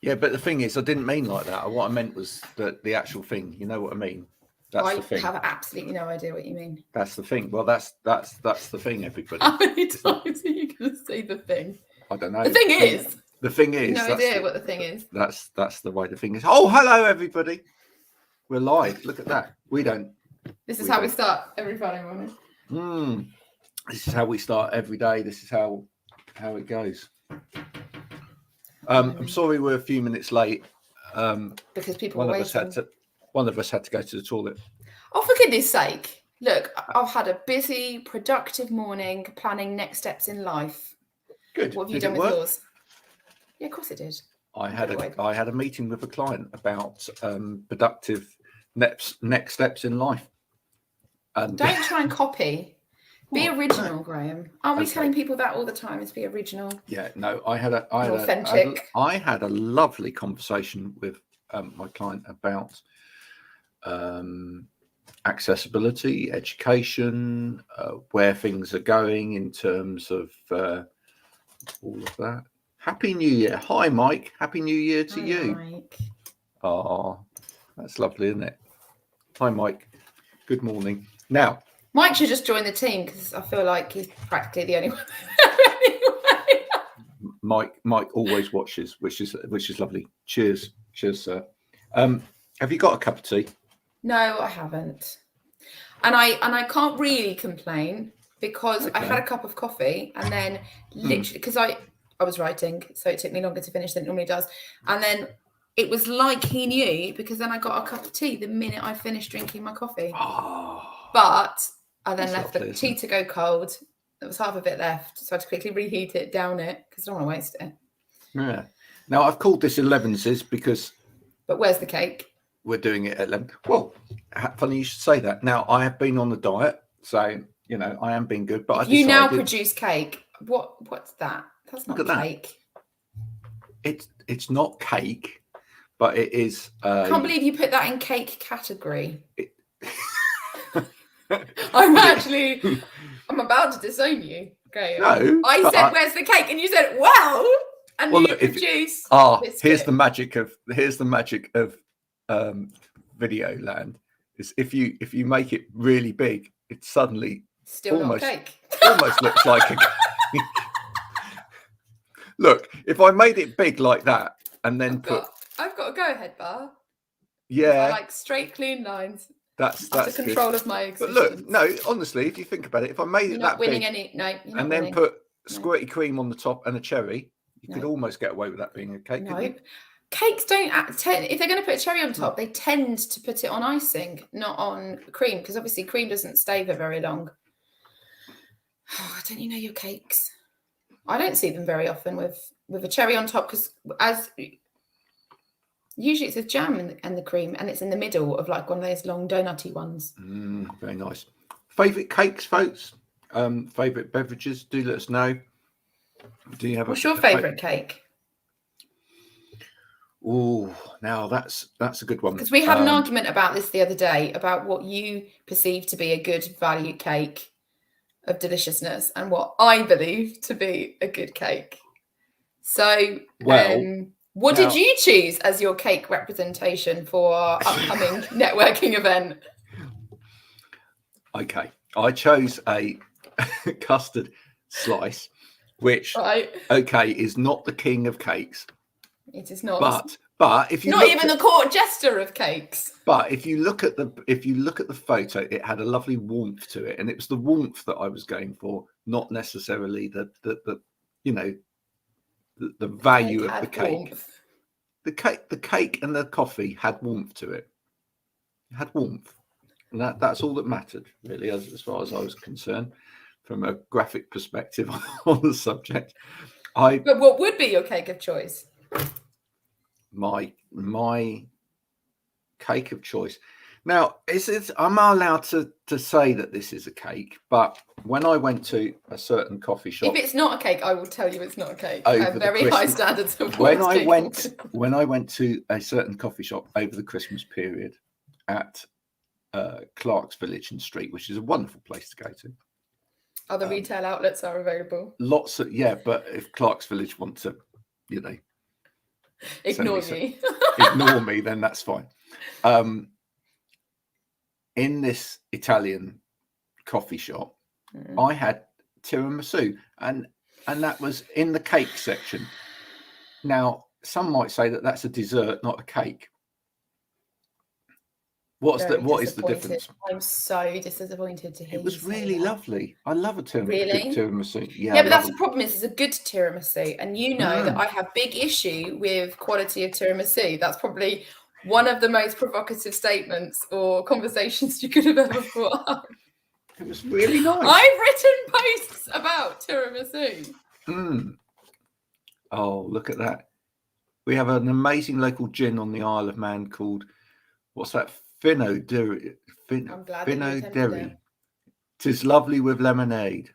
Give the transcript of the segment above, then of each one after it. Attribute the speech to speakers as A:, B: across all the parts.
A: Yeah, but the thing is, I didn't mean like that. What I meant was the actual thing. You know what I mean? That's the thing.
B: I have absolutely no idea what you mean.
A: That's the thing. Well, that's the thing, everybody.
B: How many times are you going to say the thing?
A: I don't know.
B: The thing is.
A: The thing is.
B: No idea what the thing is.
A: That's the way the thing is. Oh, hello, everybody. We're live. Look at that.
B: This is how we start every Friday morning.
A: This is how we start every day. This is how it goes. I'm sorry we're a few minutes late.
B: Because people were waiting.
A: One of us had to go to the toilet.
B: Oh, for goodness sake. Look, I've had a busy, productive morning planning next steps in life.
A: Good.
B: What have you done with yours? Yeah, of course it did.
A: I had a meeting with a client about productive next steps in life. And
B: don't try and copy. Be original, Graham. Aren't we telling people that all the time? Is be original.
A: Yeah, no, I had a lovely conversation with my client about accessibility, education, where things are going in terms of all of that. Happy New Year. Hi, Mike. Happy New Year to you.
B: Mike.
A: Oh, that's lovely, isn't it? Hi, Mike. Good morning. Now,
B: Mike should just join the team because I feel like he's practically the only one.
A: Anyway. Mike always watches, which is lovely. Cheers, sir. Have you got a cup of tea?
B: No, I haven't, and I can't really complain because I had a cup of coffee and then literally because I was writing, so it took me longer to finish than it normally does, and then it was like he knew because then I got a cup of tea the minute I finished drinking my coffee.
A: Oh,
B: but I then left the tea to go cold. There was half of it left, so I had to quickly reheat it, down it, because I don't want to waste it.
A: Yeah. Now, I've called this Elevenses because...
B: But where's the cake?
A: We're doing it at 11. Well, funny you should say that. Now, I have been on the diet, so, I am being good. But
B: you now produce cake. What's that? That's not cake.
A: It's not cake, but it is...
B: I can't believe you put that in cake category. I'm about to disown you. Okay.
A: No.
B: I said, where's the cake? And you said, well, and you produce.
A: Here's the magic of video land. Is if you make it really big, it's suddenly
B: still not cake.
A: Almost looks like a cake. Look, if I made it big like that and then
B: I've got a go ahead bar.
A: Yeah.
B: I like straight, clean lines.
A: That's
B: control of my existence.
A: But look, no, honestly, if you think about it, if I made it that big, and then put squirty cream on the top and a cherry, you could almost get away with that being a cake.
B: No, cakes don't if they're going to put a cherry on top, they tend to put it on icing, not on cream, because obviously cream doesn't stay for very long. Oh, don't you know your cakes? I don't see them very often with a cherry on top because usually it's with jam and the cream, and it's in the middle of like one of those long donutty ones.
A: Very nice. Favourite cakes, folks? Favourite beverages? Do let us know. Do you have?
B: What's your favourite cake?
A: Oh, now that's a good one.
B: Because we had an argument about this the other day about what you perceive to be a good value cake of deliciousness and what I believe to be a good cake. So, what did you choose as your cake representation for our upcoming networking event?
A: Okay, I chose a custard slice, which is not the king of cakes.
B: It is not.
A: But if you
B: not even the court jester of cakes.
A: But if you look at the photo, it had a lovely warmth to it, and it was the warmth that I was going for, not necessarily the value of the cake. Warmth. The cake and the coffee had warmth to it. It had warmth, and that's all that mattered, really, as far as I was concerned, from a graphic perspective on the subject.
B: But what would be your cake of choice?
A: My cake of choice. Now, I'm not allowed to say that this is a cake, but when I went to a certain coffee shop,
B: if it's not a cake, I will tell you it's not a cake. I have very high standards of
A: when I went to a certain coffee shop over the Christmas period at Clark's Village and Street, which is a wonderful place to go to.
B: Other retail outlets are available.
A: But if Clark's Village want to,
B: Ignore me.
A: Ignore me, then that's fine. In this Italian coffee shop, I had tiramisu, and that was in the cake section. Now, some might say that that's a dessert, not a cake. What is the difference?
B: I'm so disappointed to hear
A: it was really lovely. I love a tiramisu.
B: Yeah, but that's the problem is it's a good tiramisu, and you know that I have big issue with quality of tiramisu. That's probably one of the most provocative statements or conversations you could have ever brought up.
A: It was really nice.
B: I've written posts about tiramisu.
A: Oh, look at that. We have an amazing local gin on the Isle of Man called, what's that? Finno Derry. Tis lovely with lemonade.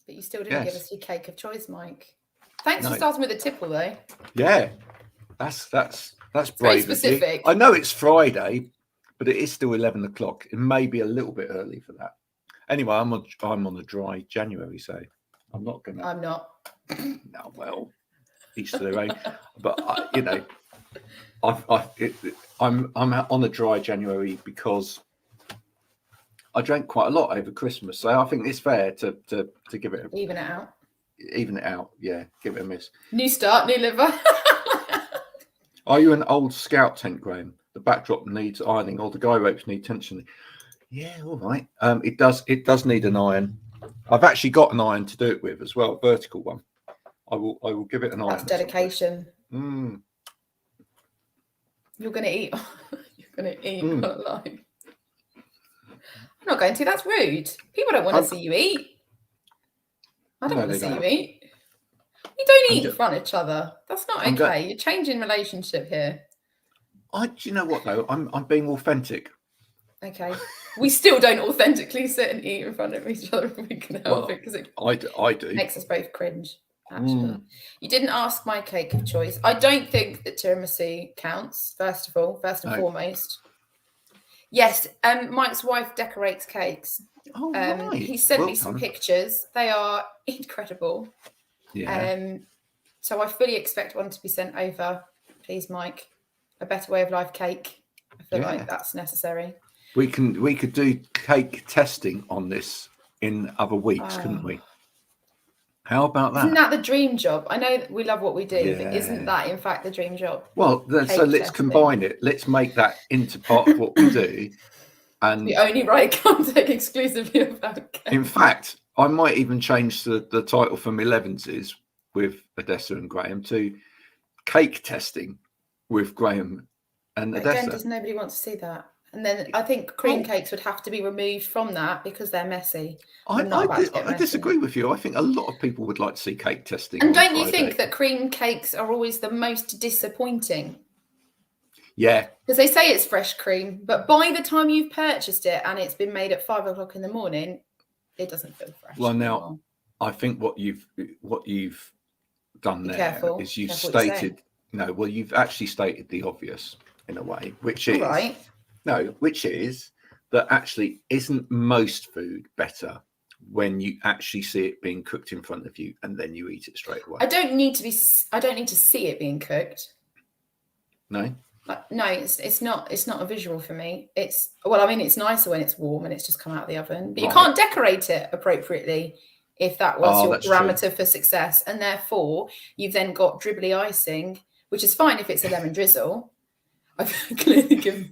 B: But you still didn't give us your cake of choice, Mike. Thanks for starting with a tipple, though.
A: Yeah, that's brave.
B: Very specific.
A: I know it's Friday, but it is still 11 o'clock. It may be a little bit early for that. Anyway, I'm on a dry January, so I'm not gonna.
B: I'm not.
A: No, well, each to their own. But I'm on a dry January because I drank quite a lot over Christmas, so I think it's fair to give it
B: even it out.
A: Yeah, give it a miss.
B: New start, new liver.
A: Are you an old scout tent, Graham? The backdrop needs ironing, or the guy ropes need tensioning. Yeah, all right. It does need an iron. I've actually got an iron to do it with as well, vertical one. I will give it an iron.
B: That's dedication. You're going to eat. You're going to eat alive. I'm not going to. That's rude. People don't want to see you eat. I don't want to see you eat. You don't eat in front of each other. That's not okay. You're changing relationship here.
A: Do you know what though? I'm being authentic.
B: Okay. We still don't authentically sit and eat in front of each other if we can help it, because it
A: I do.
B: Makes us both cringe. Actually, you didn't ask my cake of choice. I don't think that tiramisu counts. First and foremost, yes. Mike's wife decorates cakes.
A: Oh, right.
B: He sent me some pictures. They are incredible.
A: Yeah.
B: So I fully expect one to be sent over. Please, Mike. A Better Way of Life cake. I feel like that's necessary.
A: We could do cake testing on this in other weeks, couldn't we? How about that?
B: Isn't that the dream job? I know that we love what we do, but isn't that in fact the dream job?
A: Well, so let's combine it. Let's make that into part of what we do. And
B: we only write content exclusively about cake.
A: In fact, I might even change the title from Elevenses with Odessa and Graham to Cake Testing with Graham and Odessa.
B: Again, does nobody want to see that? And then I think cream cakes would have to be removed from that because they're messy.
A: I disagree with you. I think a lot of people would like to see cake testing.
B: And don't you think that cream cakes are always the most disappointing?
A: Yeah.
B: Because they say it's fresh cream, but by the time you've purchased it and it's been made at 5 o'clock in the morning, it doesn't feel fresh.
A: Well, now, I think what you've done is you've stated, you've actually stated the obvious in a way, which is...
B: Right.
A: No, which is that actually isn't most food better when you actually see it being cooked in front of you and then you eat it straight away?
B: I don't need to see it being cooked.
A: No.
B: No, it's not a visual for me. It's nicer when it's warm and it's just come out of the oven. But you can't decorate it appropriately if that was your parameter for success. And therefore, you've then got dribbly icing, which is fine if it's a lemon drizzle. I've clearly given.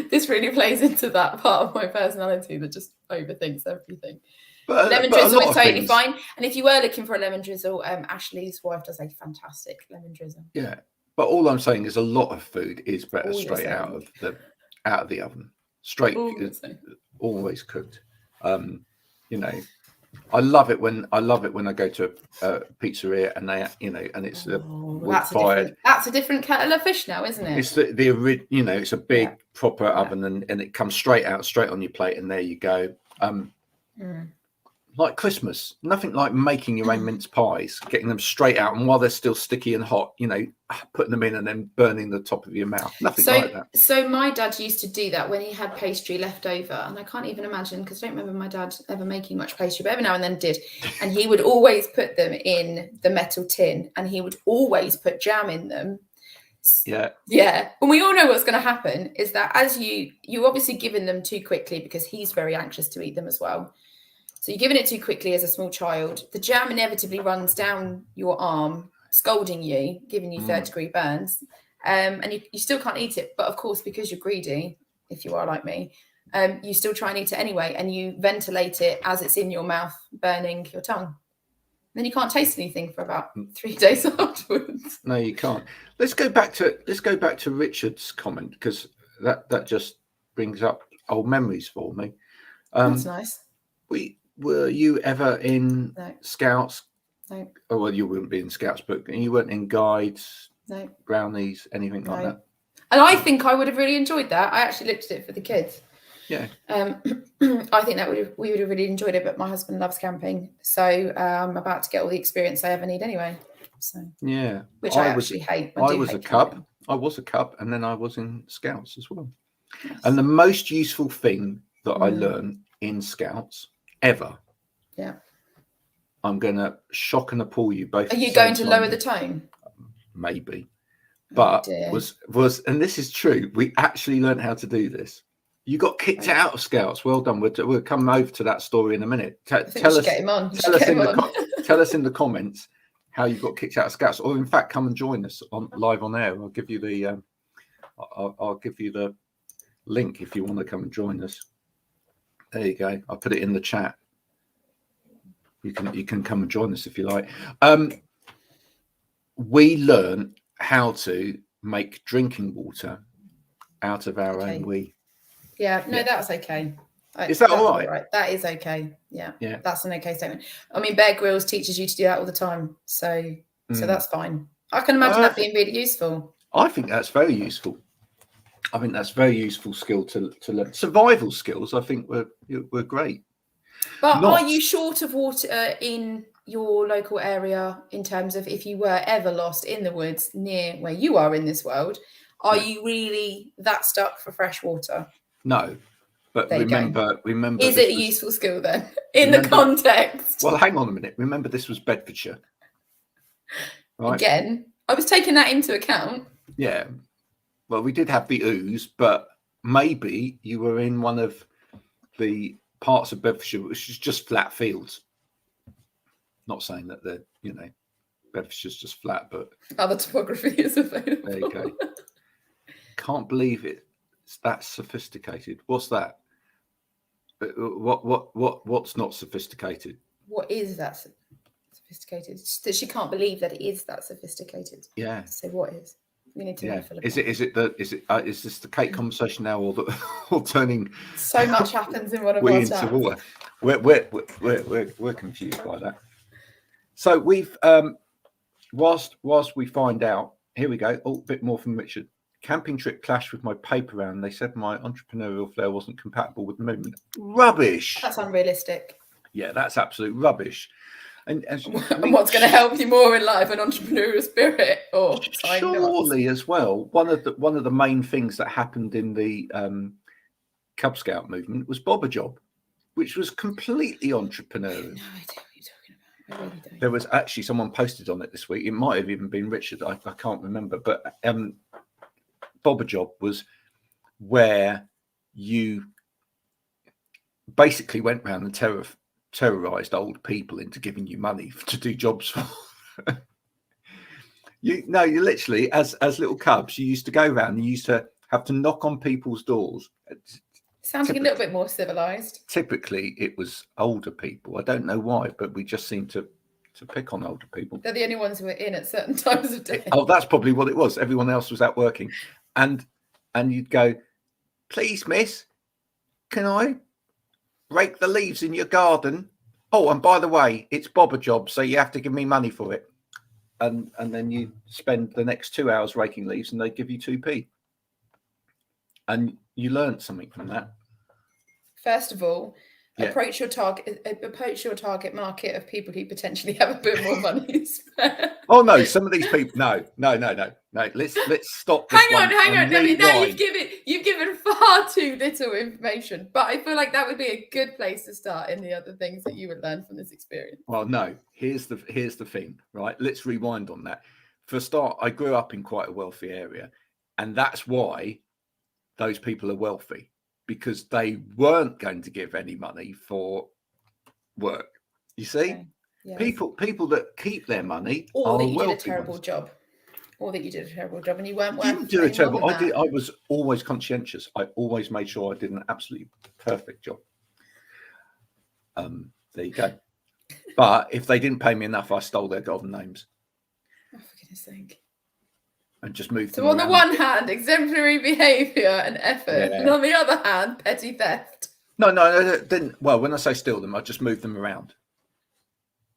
B: This really plays into that part of my personality that just overthinks everything. Lemon drizzle is totally fine. And if you were looking for a lemon drizzle, Ashley's wife does a fantastic lemon drizzle.
A: Yeah, but all I'm saying is a lot of food is better straight out of the oven, straight, always cooked. I love it when I go to a pizzeria and they, and it's
B: that's a different kettle of fish now, isn't it?
A: It's it's a big proper oven and it comes straight on your plate and there you go. Like Christmas, nothing like making your own mince pies, getting them straight out and while they're still sticky and hot, putting them in and then burning the top of your mouth. Nothing like that. So
B: my dad used to do that when he had pastry left over, and I can't even imagine because I don't remember my dad ever making much pastry, but every now and then did. And he would always put them in the metal tin, and he would always put jam in them. Yeah. And we all know what's going to happen is that as you're obviously giving them too quickly because he's very anxious to eat them as well. So you're giving it too quickly as a small child. The jam inevitably runs down your arm, scalding you, giving you third-degree burns. And you still can't eat it. But of course, because you're greedy, if you are like me, you still try and eat it anyway. And you ventilate it as it's in your mouth, burning your tongue. Then you can't taste anything for about 3 days afterwards.
A: No, you can't. Let's go back to Richard's comment, because that just brings up old memories for me.
B: That's nice.
A: Were you ever in Scouts?
B: No.
A: Oh, well, you wouldn't be in Scouts, but you weren't in Guides,
B: no,
A: Brownies, anything like that.
B: And I think I would have really enjoyed that. I actually looked at it for the kids.
A: Yeah.
B: I think that we would have really enjoyed it, but my husband loves camping, so I'm about to get all the experience I ever need anyway. So
A: yeah,
B: which I actually hate.
A: I was a cub. I was a cub, and then I was in Scouts as well.
B: Yes.
A: And the most useful thing that I learned in Scouts ever.
B: Yeah.
A: I'm going to shock and appall you both.
B: Are you going to lower the tone?
A: Maybe, but was and this is true. We actually learned how to do this. You got kicked out of Scouts. Well done. We'll come over to that story in a minute. Tell us in the comments how you got kicked out of Scouts, or in fact, come and join us live on air. I'll give you the I'll give you the link if you want to come and join us. There you go. I'll put it in the chat. You can come and join us if you like. We learn how to make drinking water out of our own wee.
B: Yeah, no, that's okay.
A: Is that all right?
B: That is okay. Yeah,
A: yeah,
B: that's an okay statement. I mean, Bear Grylls teaches you to do that all the time, so that's fine. I can imagine that being really useful.
A: I think that's very useful. I think that's a very useful skill to learn. Survival skills, I think, were great.
B: But are you short of water in your local area in terms of if you were ever lost in the woods near where you are in this world? Are you really that stuck for fresh water?
A: No, but remember.
B: Is it a useful skill then in the context?
A: Well, hang on a minute. Remember, this was Bedfordshire.
B: Right? Again, I was taking that into account.
A: Yeah. Well, we did have the ooze, but maybe you were in one of the parts of Bedfordshire which is just flat fields. Not saying that Bedfordshire's just flat, but
B: other topography is available.
A: There you go. Can't believe it's that sophisticated. What's that? What's not sophisticated?
B: What is that sophisticated? That she can't believe that it is that sophisticated.
A: Yeah.
B: So what is? We need to know.
A: Is this the cake conversation now, or turning?
B: So much happens in one of our chats.
A: We're confused by that. So we've whilst we find out, here we go. Oh, a bit more from Richard. Camping trip clashed with my paper round. They said my entrepreneurial flair wasn't compatible with the movement. Rubbish.
B: That's unrealistic.
A: Yeah, that's absolute rubbish. And
B: what's going to help you more in life, an entrepreneurial spirit, or
A: surely as well? One of the main things that happened in the Cub Scout movement was Bob a Job, which was completely entrepreneurial.
B: No idea what you're talking about. I really don't.
A: There was actually someone posted on it this week. It might have even been Richard. I can't remember, but Bob a Job was where you basically went around and terrorized old people into giving you money to do jobs for. you literally, as little cubs, you used to go around and you used to have to knock on people's doors.
B: Sounds like a little bit more civilized.
A: Typically it was older people. I don't know why, but we just seem to pick on older people.
B: They're the only ones who are in at certain times of day.
A: Oh, that's probably what it was. Everyone else was out working. And you'd go, please, miss, can I rake the leaves in your garden? Oh, and by the way, it's Bob a Job, so you have to give me money for it. And then you spend the next 2 hours raking leaves and they give you 2p. And you learned something from that.
B: First of all, approach your target market of people who potentially have a bit more money spare.
A: Oh no, some of these people. No. Let's stop.
B: Hang on. No, you've given far too little information. But I feel like that would be a good place to start in the other things that you would learn from this experience.
A: Well, no. Here's the thing. Right. Let's rewind on that. for a start, I grew up in quite a wealthy area, and that's why those people are wealthy, because they weren't going to give any money for work. You see,
B: Okay. Yes.
A: people that keep their money
B: or
A: are
B: that you did a
A: wealthy
B: terrible
A: ones.
B: job, or that you did a terrible job and you weren't worth
A: Didn't do a
B: any more
A: terrible.
B: than
A: I did.
B: that.
A: I was always conscientious. I always made sure I did an absolutely perfect job. There you go. But if they didn't pay me enough, I stole their golden names.
B: Oh, for goodness sake.
A: And just moved them
B: So on
A: around.
B: the one hand, exemplary behaviour and effort,
A: Yeah.
B: and on the other hand, petty theft.
A: No. Then, well, when I say steal them, I just move them around,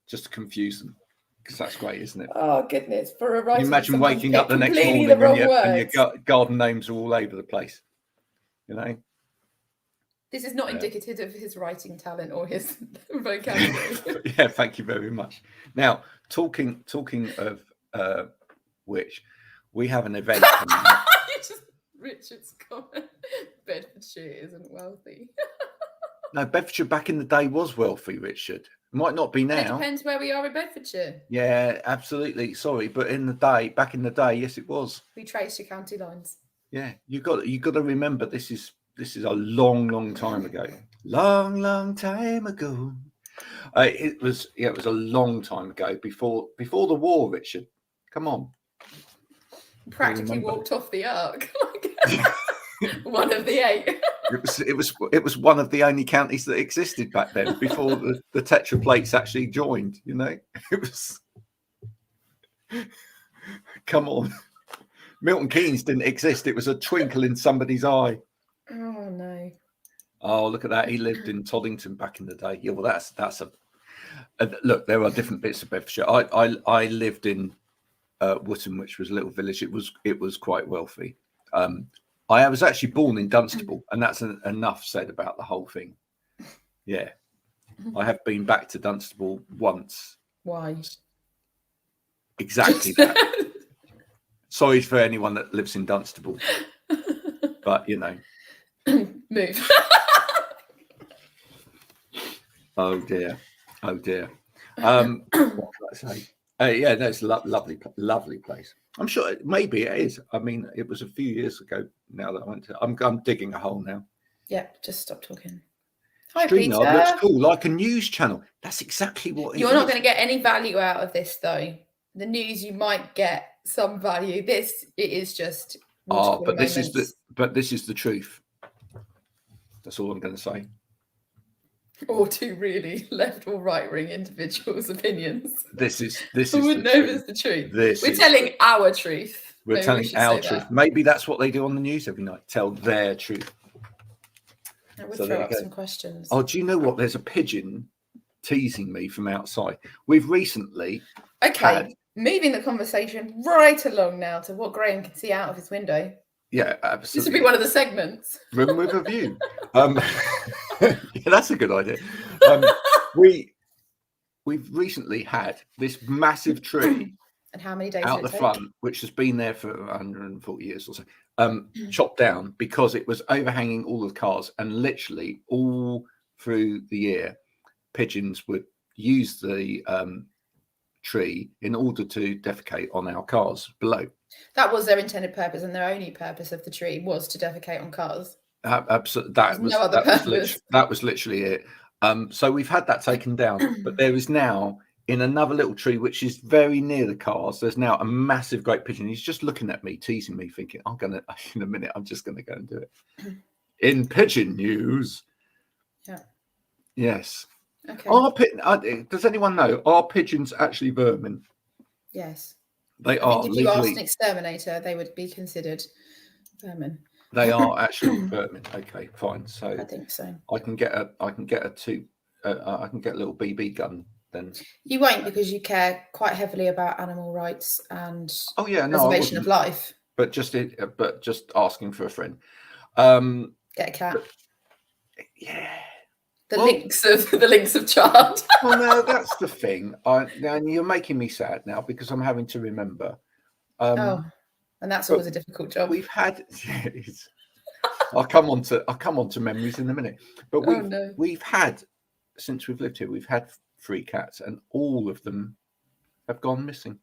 A: just to confuse them, because that's great, isn't it?
B: Oh goodness! For a writer,
A: Can you imagine waking up the next morning and your garden names are all over the place? You know.
B: This is not indicative of his writing talent or his vocabulary.
A: Yeah, thank you very much. Now, talking of which, we have an event coming up.
B: Richard's comment: Bedfordshire isn't wealthy.
A: No, Bedfordshire back in the day was wealthy, Richard. It might not be now.
B: It depends where we are in Bedfordshire.
A: Yeah, absolutely. Sorry, but back in the day, yes, it was.
B: We traced your county lines.
A: Yeah, you got to remember this is a long time ago. Long time ago. It was a long time ago before the war, Richard. Come on.
B: Practically walked off the ark. One of the 8.
A: It was one of the only counties that existed back then before the Tetra plates actually joined. You know, it was. Come on, Milton Keynes didn't exist. It was a twinkle in somebody's eye.
B: Oh no.
A: Oh, look at that. He lived in Toddington back in the day. Yeah, well, that's a look. There are different bits of Bedfordshire. I lived in Wootton, which was a little village. It was quite wealthy. I was actually born in Dunstable, and that's enough said about the whole thing. Yeah, I have been back to Dunstable once.
B: Why?
A: Exactly that. Sorry for anyone that lives in Dunstable, but you know.
B: Move.
A: Oh dear. What can I say? Yeah, that's a lovely place. I'm sure maybe it is. I mean, it was a few years ago now that I went to. I'm digging a hole now.
B: Yeah, just stop talking. Hi,
A: StreamYard
B: Peter.
A: looks cool, like a news channel. That's exactly what it is.
B: You're not going to get any value out of this, though. The news, you might get some value. It is just.
A: But this is the truth. That's all I'm going to say.
B: Or two really left or right wing individuals' opinions.
A: This is.
B: I wouldn't know if it's the truth. We're telling our truth.
A: We're telling our truth. Maybe that's what they do on the news every night. Tell their truth.
B: I would throw up some questions.
A: Oh, do you know what? There's a pigeon teasing me from outside. We've recently.
B: Okay, moving the conversation right along now to what Graham can see out of his window.
A: Yeah, absolutely.
B: This would be one of the segments.
A: Room with a view. Yeah, that's a good idea. We've recently had this massive tree.
B: And how many days
A: out the front, which has been there for 140 years or so, chopped down because it was overhanging all of the cars, and literally all through the year, pigeons would use the tree in order to defecate on our cars below. That
B: was their intended purpose, and their only purpose of the tree was to defecate on cars.
A: Absolutely, that was literally it. So we've had that taken down, but there is now in another little tree which is very near the cars. There's now a massive great pigeon. He's just looking at me, teasing me, thinking, in a minute, I'm just gonna go and do it. In pigeon news.
B: Yeah.
A: Yes. Okay. Does anyone know, are pigeons actually vermin?
B: Yes.
A: They are.
B: If you asked an exterminator, they would be considered vermin.
A: They are actually vermin. Okay, fine. So
B: I think so.
A: I can get a little BB gun then.
B: You won't, because you care quite heavily about animal rights and preservation of life.
A: But just asking for a friend.
B: Get a cat.
A: Yeah.
B: The links of chart.
A: Well, no, that's the thing. And you're making me sad now because I'm having to remember.
B: And that's always a difficult job.
A: We've had. I'll come on to memories in a minute. But we've had, since we've lived here, we've had 3 cats, and all of them have gone missing.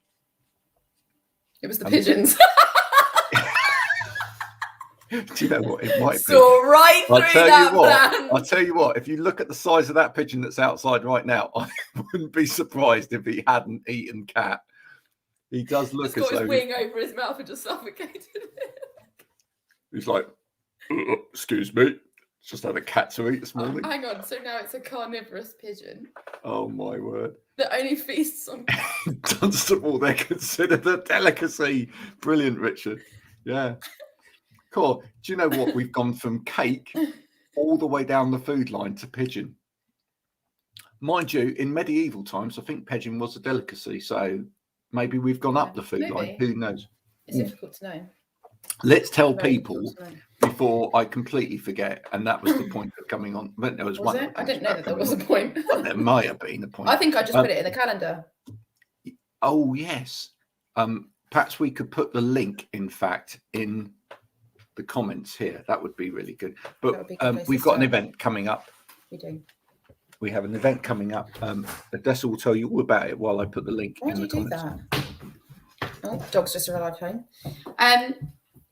B: It was the pigeons.
A: Do you know what? It might be.
B: Saw right through that plan.
A: I'll tell you what, if you look at the size of that pigeon that's outside right now, I wouldn't be surprised if he hadn't eaten cat. He does look
B: just
A: as
B: got
A: though
B: his wing over his mouth and just suffocated it.
A: He's like, excuse me, just had a cat to eat this morning.
B: Hang on, so now it's a carnivorous pigeon.
A: Oh my word.
B: That only feasts on
A: Dunstable, they're considered a delicacy. Brilliant, Richard. Yeah. Cool. Do you know what? We've gone from cake all the way down the food line to pigeon. Mind you, in medieval times, I think pigeon was a delicacy. So maybe we've gone up the food line. Who knows?
B: It's difficult to know.
A: Let's tell people before I completely forget. And that was the point of coming on. But there was one.
B: I didn't know that there was a point.
A: Well, there might have been a point.
B: I think I just put it in the calendar.
A: Oh, yes. Perhaps we could put the link, in fact, in the comments here. That would be really good. But we've got an event coming up.
B: We do.
A: We have an event coming up. Odessa will tell you all about it while I put the link in the comments.
B: Why do you do that? Oh, dog's just arrived home.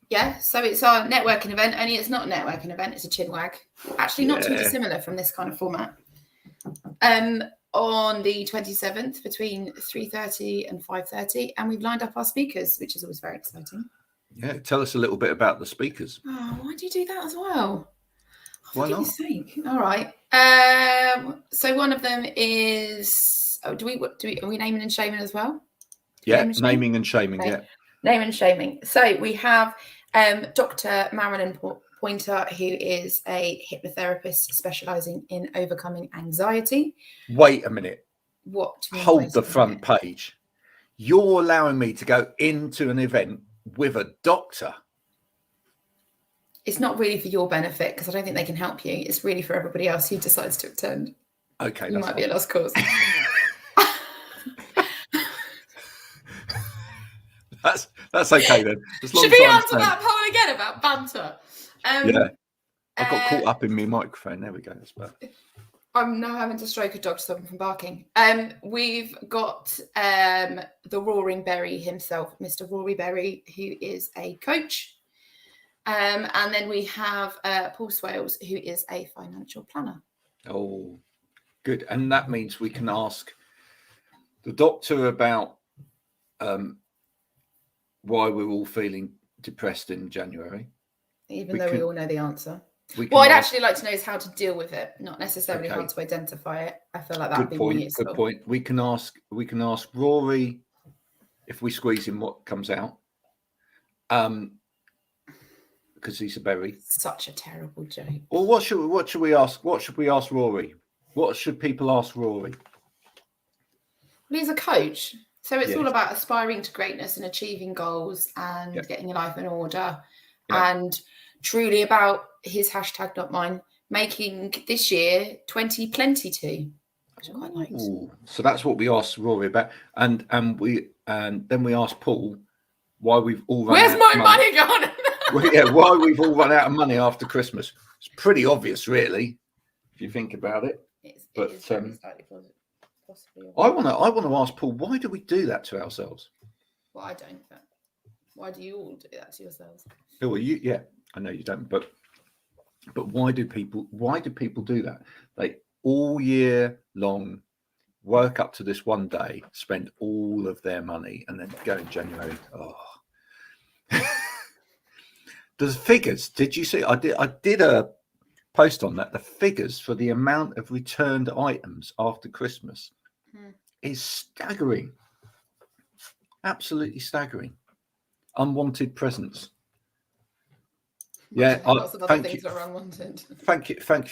B: Yeah, so it's our networking event, only it's not a networking event, it's a chinwag. Actually, not too dissimilar from this kind of format. On the 27th between 3:30 and 5:30, and we've lined up our speakers, which is always very exciting.
A: Yeah, tell us a little bit about the speakers.
B: Oh, why do you do that as well?
A: Why not?
B: Sake. All right. So one of them is. Oh, are we naming and shaming as well?
A: Yeah, naming and shaming. Okay. Yeah,
B: naming and shaming. So we have Dr. Marilyn Pointer, who is a hypnotherapist specialising in overcoming anxiety.
A: Wait a minute.
B: What?
A: Hold the front page. You're allowing me to go into an event with a doctor?
B: It's not really for your benefit because I don't think they can help you. It's really for everybody else who decides to attend.
A: Okay,
B: you might be a lost cause.
A: That's okay then.
B: Should we answer that poll again about banter?
A: Yeah, I got caught up in my microphone. There we go. That's better.
B: I'm now having to stroke a dog to stop him from barking. We've got the Roaring Berry himself, Mr. Rory Berry, who is a coach. And then we have Paul Swales, who is a financial planner.
A: Oh, good. And that means we can ask the doctor about why we're all feeling depressed in January.
B: Even though we all know the answer. What I'd actually like to know is how to deal with it, not necessarily how to identify it. I feel like that'd be more useful.
A: Good point. We can ask Rory if we squeeze him what comes out. Because he's a berry.
B: Such a terrible joke.
A: Well, what should we ask? What should we ask Rory? What should people ask Rory?
B: Well, he's a coach. So it's all about aspiring to greatness and achieving goals and getting your life in order. And truly about his hashtag, not mine, making this year 20 plenty to. Which I quite liked.
A: So that's what we asked Rory about. And then we asked Paul why we've all run
B: Where's my money gone?
A: Why we've all run out of money after Christmas. It's pretty obvious, really, if you think about it. But I want to ask Paul, why do we do that to ourselves?
B: Well, I don't. But why do you all do that to yourselves?
A: Oh, well, I know you don't, but why do people do that? They all year long work up to this one day, spend all of their money, and then go in January. Oh. The figures, did you see? I did a post on that. The figures for the amount of returned items after Christmas is staggering. Absolutely staggering. Unwanted presents. Thank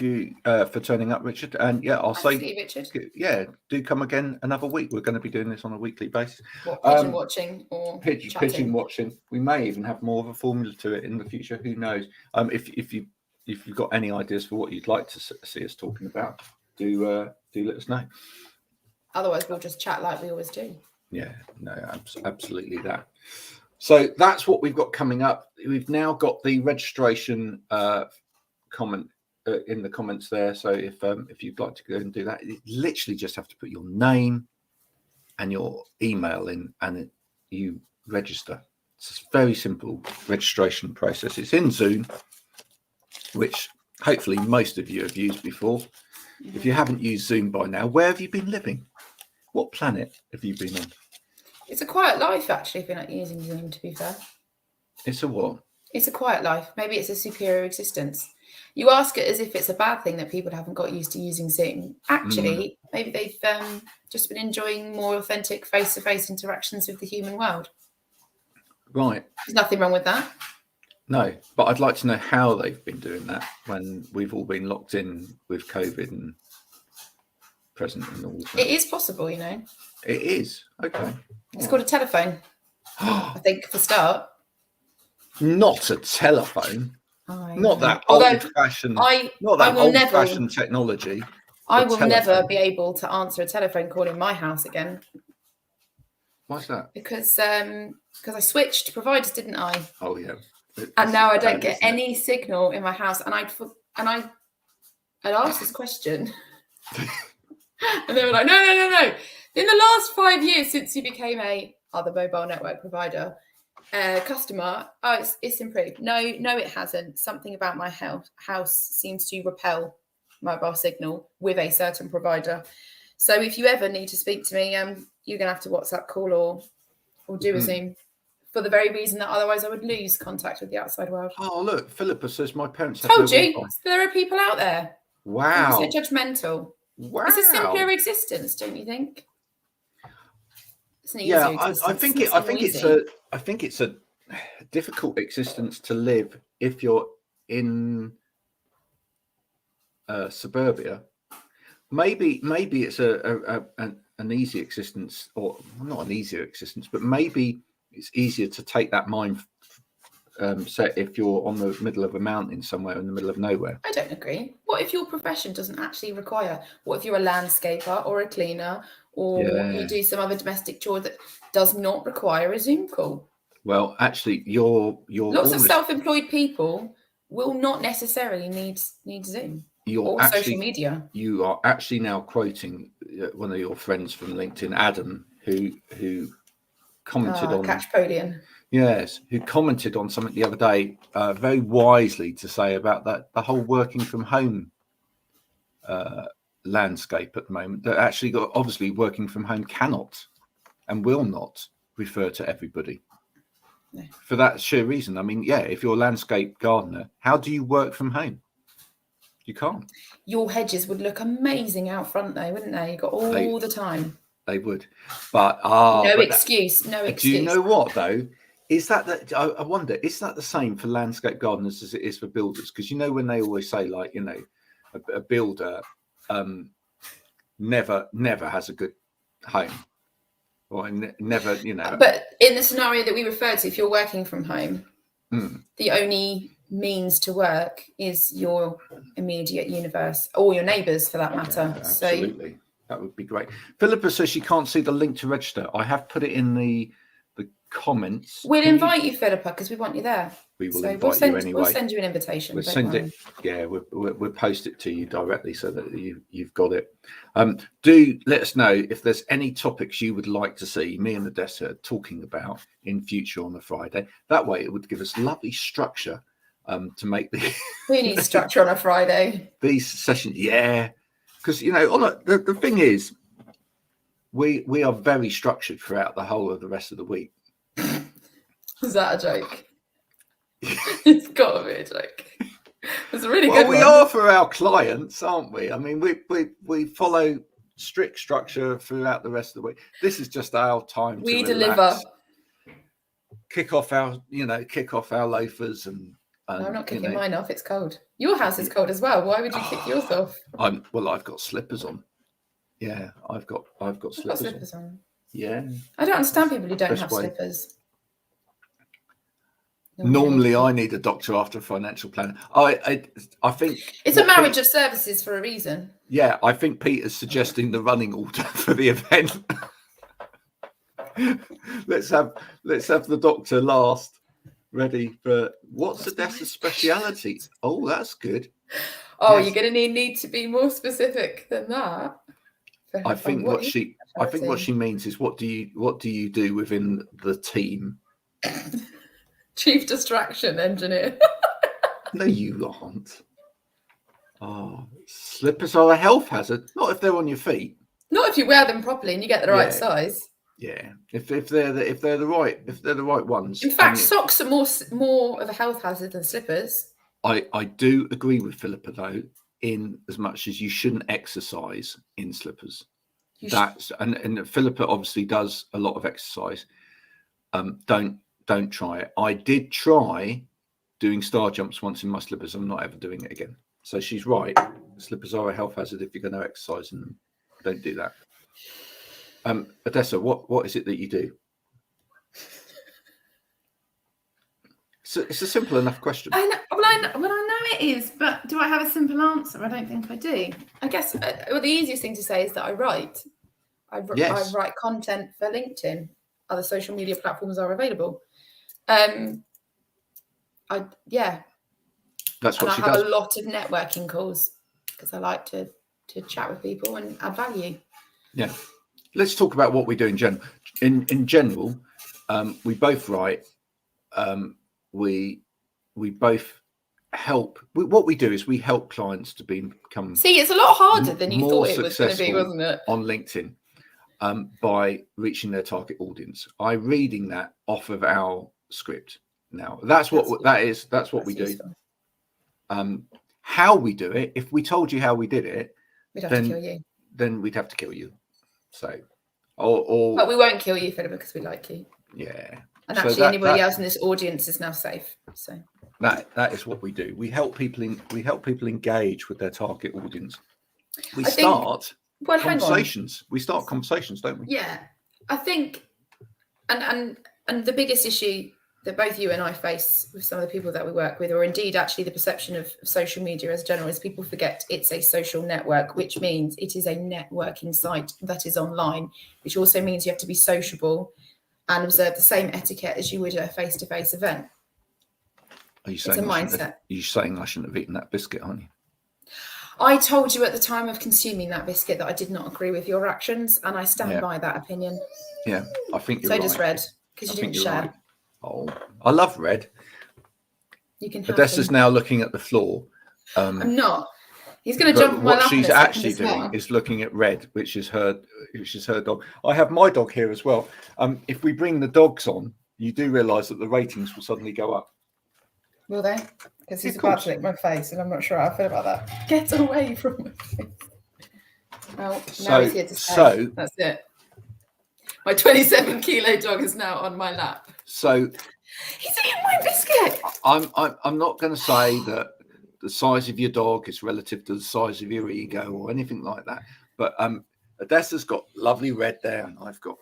A: you for turning up, Richard. And I'll say,
B: Richard.
A: Do come again another week. We're going to be doing this on a weekly basis.
B: What, pigeon watching or
A: pigeon watching? We may even have more of a formula to it in the future. Who knows? If you've got any ideas for what you'd like to see us talking about, do let us know.
B: Otherwise, we'll just chat like we always do.
A: Yeah, no, absolutely that. So that's what we've got coming up. We've now got the registration comment in the comments there. So if you'd like to go and do that, you literally just have to put your name and your email in, and you register. It's a very simple registration process. It's in Zoom, which hopefully most of you have used before. If you haven't used Zoom by now, where have you been living? What planet have you been on?
B: It's a quiet life, actually, if you're not using Zoom, to be fair.
A: It's a what?
B: It's a quiet life. Maybe it's a superior existence. You ask it as if it's a bad thing that people haven't got used to using Zoom. Actually, maybe they've just been enjoying more authentic face-to-face interactions with the human world.
A: Right.
B: There's nothing wrong with that.
A: No, but I'd like to know how they've been doing that when we've all been locked in with COVID and present and all that.
B: It is possible, you know.
A: It is. Okay.
B: It's called a telephone, I think, for start.
A: Not a telephone. Not that old-fashioned. Not that old-fashioned technology.
B: I will never be able to answer a telephone call in my house again.
A: Why's that?
B: Because I switched providers, didn't I?
A: Oh yeah.
B: And now I don't get any signal in my house. And I'd asked this question, and they were like, no. In the last 5 years since you became a other mobile network provider customer, it's improved. No, it hasn't. Something about my house seems to repel mobile signal with a certain provider. So if you ever need to speak to me, you're gonna have to WhatsApp call or do a Zoom, for the very reason that otherwise I would lose contact with the outside world.
A: Oh look, Philippa says my parents
B: told you there are people out there.
A: Wow.
B: Don't be so judgmental.
A: Wow.
B: It's a simpler existence, don't you think? It's an
A: yeah, I think it's a difficult existence to live if you're in suburbia. Maybe it's an easy existence, or not an easier existence, but maybe it's easier to take that mind set if you're on the middle of a mountain somewhere in the middle of nowhere.
B: I don't agree. What if your profession doesn't actually require? What if you're a landscaper or a cleaner, or you do some other domestic chore that does not require a Zoom call?
A: Well, actually, you're
B: lots of self-employed people will not necessarily need Zoom or social media.
A: You are actually now quoting one of your friends from LinkedIn, Adam, who commented on
B: Catchpodian.
A: Yes, who commented on something the other day, very wisely, to say about the whole working from home landscape at the moment. That actually, obviously, working from home cannot and will not refer to everybody. No. For that sheer reason. I mean, if you're a landscape gardener, how do you work from home? You can't. Your
B: hedges would look amazing out front, though, wouldn't they? You got all the time.
A: They would, but
B: no excuse.
A: Do you know what though? Is that I wonder? Is that the same for landscape gardeners as it is for builders? Because when they always say, like, a builder never has a good home, or never,
B: But in the scenario that we referred to, if you're working from home, the only means to work is your immediate universe, or your neighbours, for that matter.
A: Yeah, absolutely, that would be great. Philippa says she can't see the link to register. I have put it in the comments.
B: We'll invite you, Philippa, because we want you there.
A: We will invite you anyway.
B: We'll send you an invitation.
A: We'll send it. Yeah, we'll post it to you directly so that you've got it. Do let us know if there's any topics you would like to see me and Odessa talking about in future on a Friday. That way, it would give us lovely structure to make the.
B: We need structure on a Friday.
A: These sessions, because the thing is, we are very structured throughout the whole of the rest of the week.
B: Is that a joke? It's got to be a joke. It's a really good one.
A: We are for our clients, aren't we? I mean, we follow strict structure throughout the rest of the week. This is just our time.
B: We
A: to
B: deliver.
A: Kick off our loafers and.
B: No, I'm not kicking mine off. It's cold. Your house is cold as well. Why would you kick yours off?
A: I've got slippers on. Yeah, I've got slippers on. Yeah.
B: I don't understand people who don't have slippers.
A: Normally, I need a doctor after a financial plan. I think
B: it's a marriage of services for a reason.
A: Yeah, I think Peter's suggesting the running order for the event. let's have the doctor last. Ready for what's Odessa's speciality? Oh, that's good.
B: Oh, yes. You're going to need to be more specific than that.
A: I think what she means is what do you do within the team
B: Chief distraction engineer.
A: No, you aren't. Oh, slippers are a health hazard. Not if they're on your feet.
B: Not if you wear them properly and you get the right size.
A: Yeah, if they're the right ones.
B: In fact, socks are more of a health hazard than slippers.
A: I do agree with Philippa though, in as much as you shouldn't exercise in slippers. And Philippa obviously does a lot of exercise. Don't try it. I did try doing star jumps once in my slippers. I'm not ever doing it again. So she's right. Slippers are a health hazard if you're going to exercise in them. Don't do that. Odessa, what is it that you do? So it's a simple enough question.
B: I know it is, but do I have a simple answer? I don't think I do. I guess the easiest thing to say is that I write. I write content for LinkedIn. Other social media platforms are available.
A: That's what
B: I
A: she
B: have
A: does.
B: a lot of networking calls because I like to chat with people and add value. Yeah.
A: Let's talk about what we do in general. In general, we both write. We both help. What we do is we help clients to become.
B: See, it's a lot harder than you thought it was going to be, wasn't it?
A: On LinkedIn, by reaching their target audience. I'm reading that off of our script now. That's what we do. How we do it? If we told you how we did it,
B: we'd have to kill you.
A: Then we'd have to kill you. So,
B: but we won't kill you, Philippa, because we like you.
A: Yeah.
B: And actually, anybody else in this audience is now safe. So
A: that is what we do. We help people engage with their target audience. We start conversations. We start conversations, don't we?
B: Yeah, I think, and the biggest issue that both you and I face with some of the people that we work with, or indeed actually the perception of social media as general, is people forget it's a social network, which means it is a networking site that is online, which also means you have to be sociable and observe the same etiquette as you would at a face-to-face event.
A: Are you saying
B: it's a mindset?
A: You're saying I shouldn't have eaten that biscuit, aren't you?
B: I told you at the time of consuming that biscuit that I did not agree with your actions, and I stand by that opinion.
A: Yeah, I think you're right.
B: So does Red, because you didn't share.
A: Right. Oh, I love Red.
B: You can.
A: Odessa's now looking at the floor.
B: I'm not. He's going to jump on my lap.
A: What she's actually doing is looking at Red, which is her dog. I have my dog here as well. If we bring the dogs on, you do realise that the ratings will suddenly go up.
B: Will they? Because he's about to lick my face, and I'm not sure how I feel about that. Get away from my face. Well, now he's here to stay. So that's it. My 27-kilo dog is now on my lap.
A: So
B: he's eating my biscuit.
A: I'm not going to say that the size of your dog is relative to the size of your ego or anything like that. But Odessa's got lovely Red there, and I've got.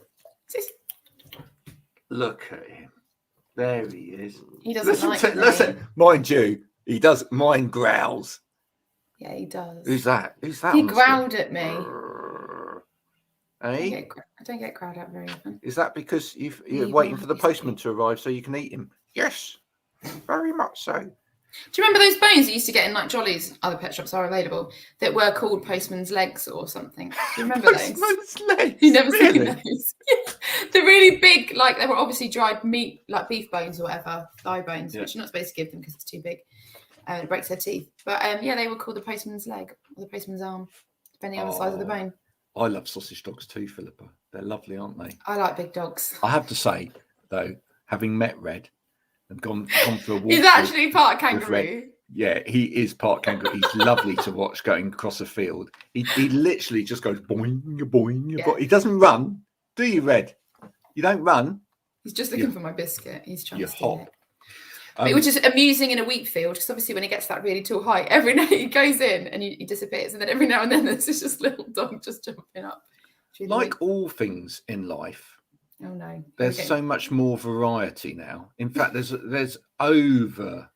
A: Look at him. There he is.
B: He doesn't
A: listen, mind you, he does. Mine growls.
B: Yeah, he does.
A: Who's that?
B: He growled at me.
A: Hey?
B: I don't get growled at very often.
A: Is that because you're waiting for the postman to arrive so you can eat him? Yes, very much so.
B: Do you remember those bones you used to get in like Jolly's? Other pet shops are available that were called postman's legs or something. Do you remember those?
A: Postman's legs.
B: You never seen those? They're really big, like they were obviously dried meat, like beef bones or whatever, thigh bones, which you're not supposed to give them because it's too big. It breaks their teeth. But they were called the postman's leg or the postman's arm, depending on the size of the bone.
A: I love sausage dogs too, Philippa. They're lovely, aren't they?
B: I like big dogs.
A: I have to say, though, having met Red and gone for a walk.
B: He's actually part kangaroo.
A: Yeah, he is part kangaroo. He's lovely to watch going across a field. He literally just goes boing, boing, boing. He doesn't run. Do you, Red? You don't run.
B: He's just looking for my biscuit. He's trying to steal
A: it.
B: Which is amusing in a wheat field, because obviously when he gets that really tall height, every now he goes in and he disappears, and then every now and then there's just little dog just jumping up. Really
A: like all things in life.
B: Oh no!
A: There's so much more variety now. In fact, there's over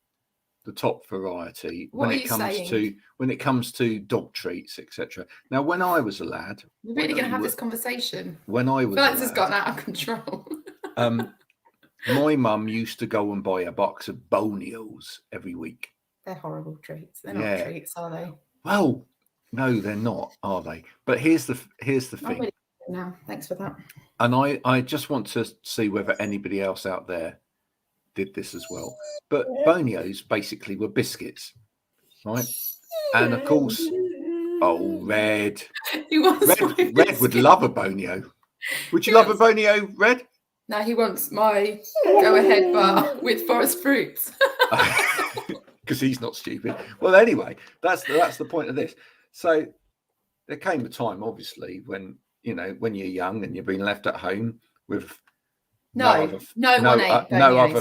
A: the top variety when it comes to dog treats, etc. Now, when I was a lad,
B: we're really going to have this conversation.
A: When I was,
B: Felix has gotten out of control.
A: My mum used to go and buy a box of Bonios every week.
B: They're horrible treats. They're not treats, are they?
A: Well, no, they're not, are they? But here's the thing.
B: Really now, thanks for that.
A: And I just want to see whether anybody else out there did this as well. But bonios basically were biscuits, right? And of course, Red. Red would love a bonio. Would you love a bonio, Red?
B: No, he wants my go-ahead bar with forest fruits.
A: Because he's not stupid. Well, anyway, that's the point of this. So there came a time, obviously, when when you're young and you're being left at home with no other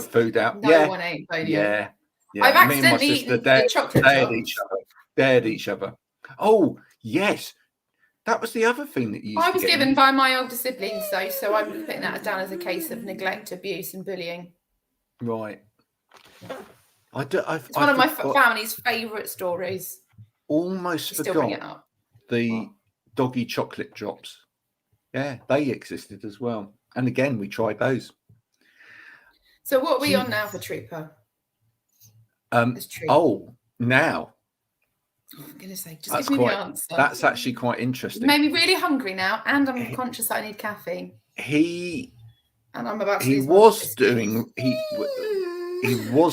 A: food out.
B: No one ate bonio.
A: Yeah.
B: I've accidentally eaten the chocolate
A: dared each other. Oh yes, that was the other thing that you.
B: I was given by my older siblings, though, so I'm putting that down as a case of neglect, abuse, and bullying.
A: Right.
B: It's one of my family's favourite stories.
A: Almost forgot the doggy chocolate drops. Yeah, they existed as well. And again, we tried those.
B: So what are we on now for Trooper?
A: Now.
B: I'm going to say, just give me the answer.
A: That's actually quite interesting.
B: You made me really hungry now, and I'm conscious that I need caffeine.
A: He
B: was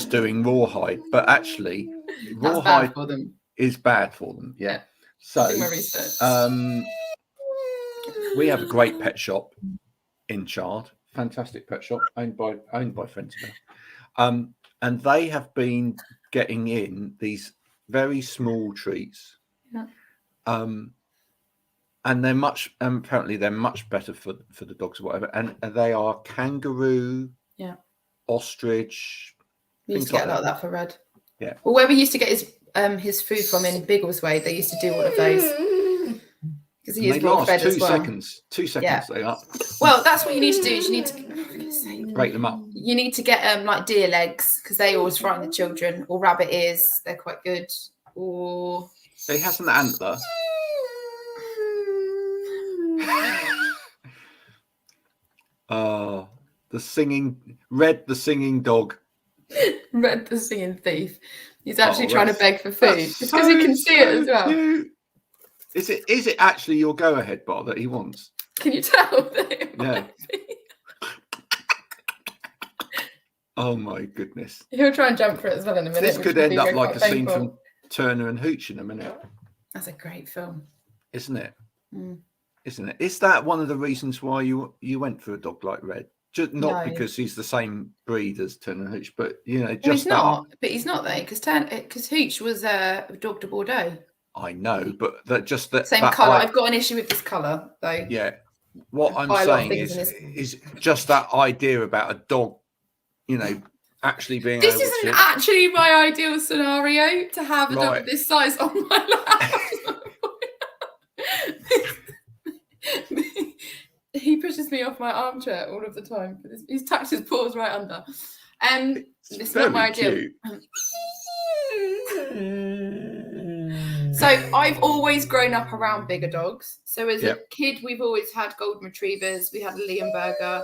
A: doing rawhide, but actually rawhide is bad for them. Yeah. So we have a great pet shop in Chard, fantastic pet shop owned by friends of ours. And they have been getting in these very small treats.
B: Yeah.
A: And they're apparently they're much better for the dogs or whatever. And they are kangaroo, ostrich.
B: We used to get a lot of that for Red.
A: Yeah.
B: Well, where we used to get his food from in Biggleswade, they used to do all of those. Because he used raw fed as well.
A: 2 seconds they are.
B: Well, that's what you need to do. Is you need to
A: break them up.
B: You need to get like deer legs, because they always frighten the children, or rabbit ears. They're quite good. Or
A: he has an antler. The singing dog.
B: Red the singing thief. He's actually trying to beg for food. It's because he can see it as well.
A: Cute. Is it actually your go-ahead bar that he wants?
B: Can you tell?
A: Yeah. Oh my goodness.
B: He'll try and jump for it as well in a minute.
A: This could end up like a scene from Turner and Hooch in a minute.
B: That's a great film.
A: Isn't it?
B: Mm.
A: Isn't it? Is that one of the reasons why you went for a dog like Red? Just not because he's the same breed as Turner and Hooch, but just
B: he's not. But he's not though, because Hooch was a dog de Bordeaux.
A: I know, but
B: same colour. I've got an issue with this colour though.
A: Yeah. What I'm saying is just that idea about a dog, actually being.
B: This isn't actually my ideal scenario to have a dog this size on my lap. He pushes me off my armchair all of the time. He's tucked his paws right under. It's not my ideal. So I've always grown up around bigger dogs. So as a kid, we've always had golden retrievers. We had a Leonberger.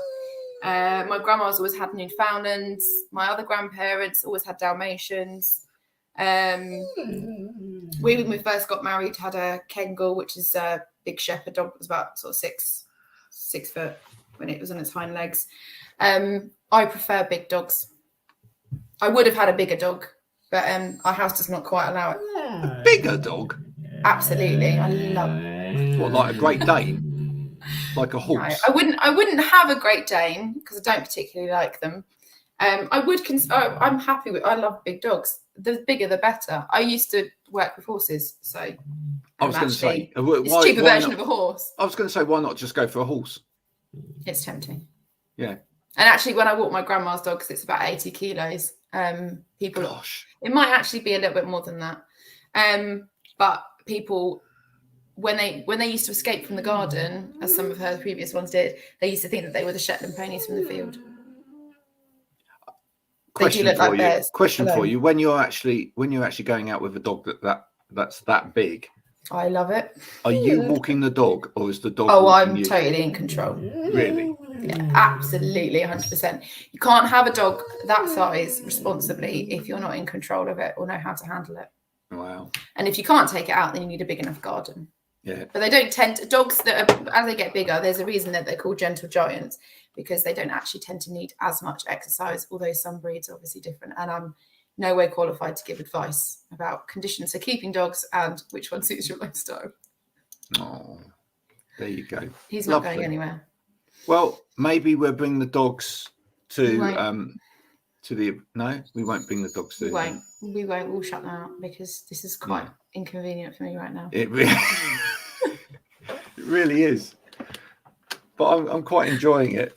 B: My grandma's always had Newfoundlands. My other grandparents always had Dalmatians. When we first got married, had a Kengal, which is a big shepherd dog. It was about sort of 6 foot when it was on its hind legs. I prefer big dogs. I would have had a bigger dog, but our house does not quite allow it.
A: A bigger dog?
B: Absolutely. I love it.
A: What, like a Great Dane? Like a horse?
B: No, I wouldn't have a Great Dane because I don't particularly like them. I'm happy with. I love big dogs. The bigger, the better. I used to work with horses, so
A: I was going to say
B: it's a cheaper version of a horse.
A: I was going to say, why not just go for a horse?
B: It's tempting.
A: Yeah.
B: And actually, when I walk my grandma's dog, because it's about 80 kilos, it might actually be a little bit more than that. But people, when they used to escape from the garden, as some of her previous ones did, they used to think that they were the Shetland ponies from the field.
A: Question for you: when you're actually going out with a dog that's that big,
B: I love it.
A: Are you walking the dog, or is the dog?
B: Oh, I'm totally in control.
A: Really?
B: Yeah, absolutely, 100%. You can't have a dog that size responsibly if you're not in control of it or know how to handle it.
A: Wow.
B: And if you can't take it out, then you need a big enough garden.
A: Yeah.
B: But they don't tend to, dogs that are, as they get bigger, there's a reason that they're called gentle giants, because they don't actually tend to need as much exercise, although some breeds are obviously different. And I'm no way qualified to give advice about conditions for keeping dogs and which one suits your lifestyle.
A: Oh, there you go.
B: He's not going anywhere.
A: Well, maybe we'll bring the dogs to the. No, we won't bring the dogs to.
B: We won't. We'll shut that out because this is quite inconvenient for me right now.
A: It really is. But I'm quite enjoying it.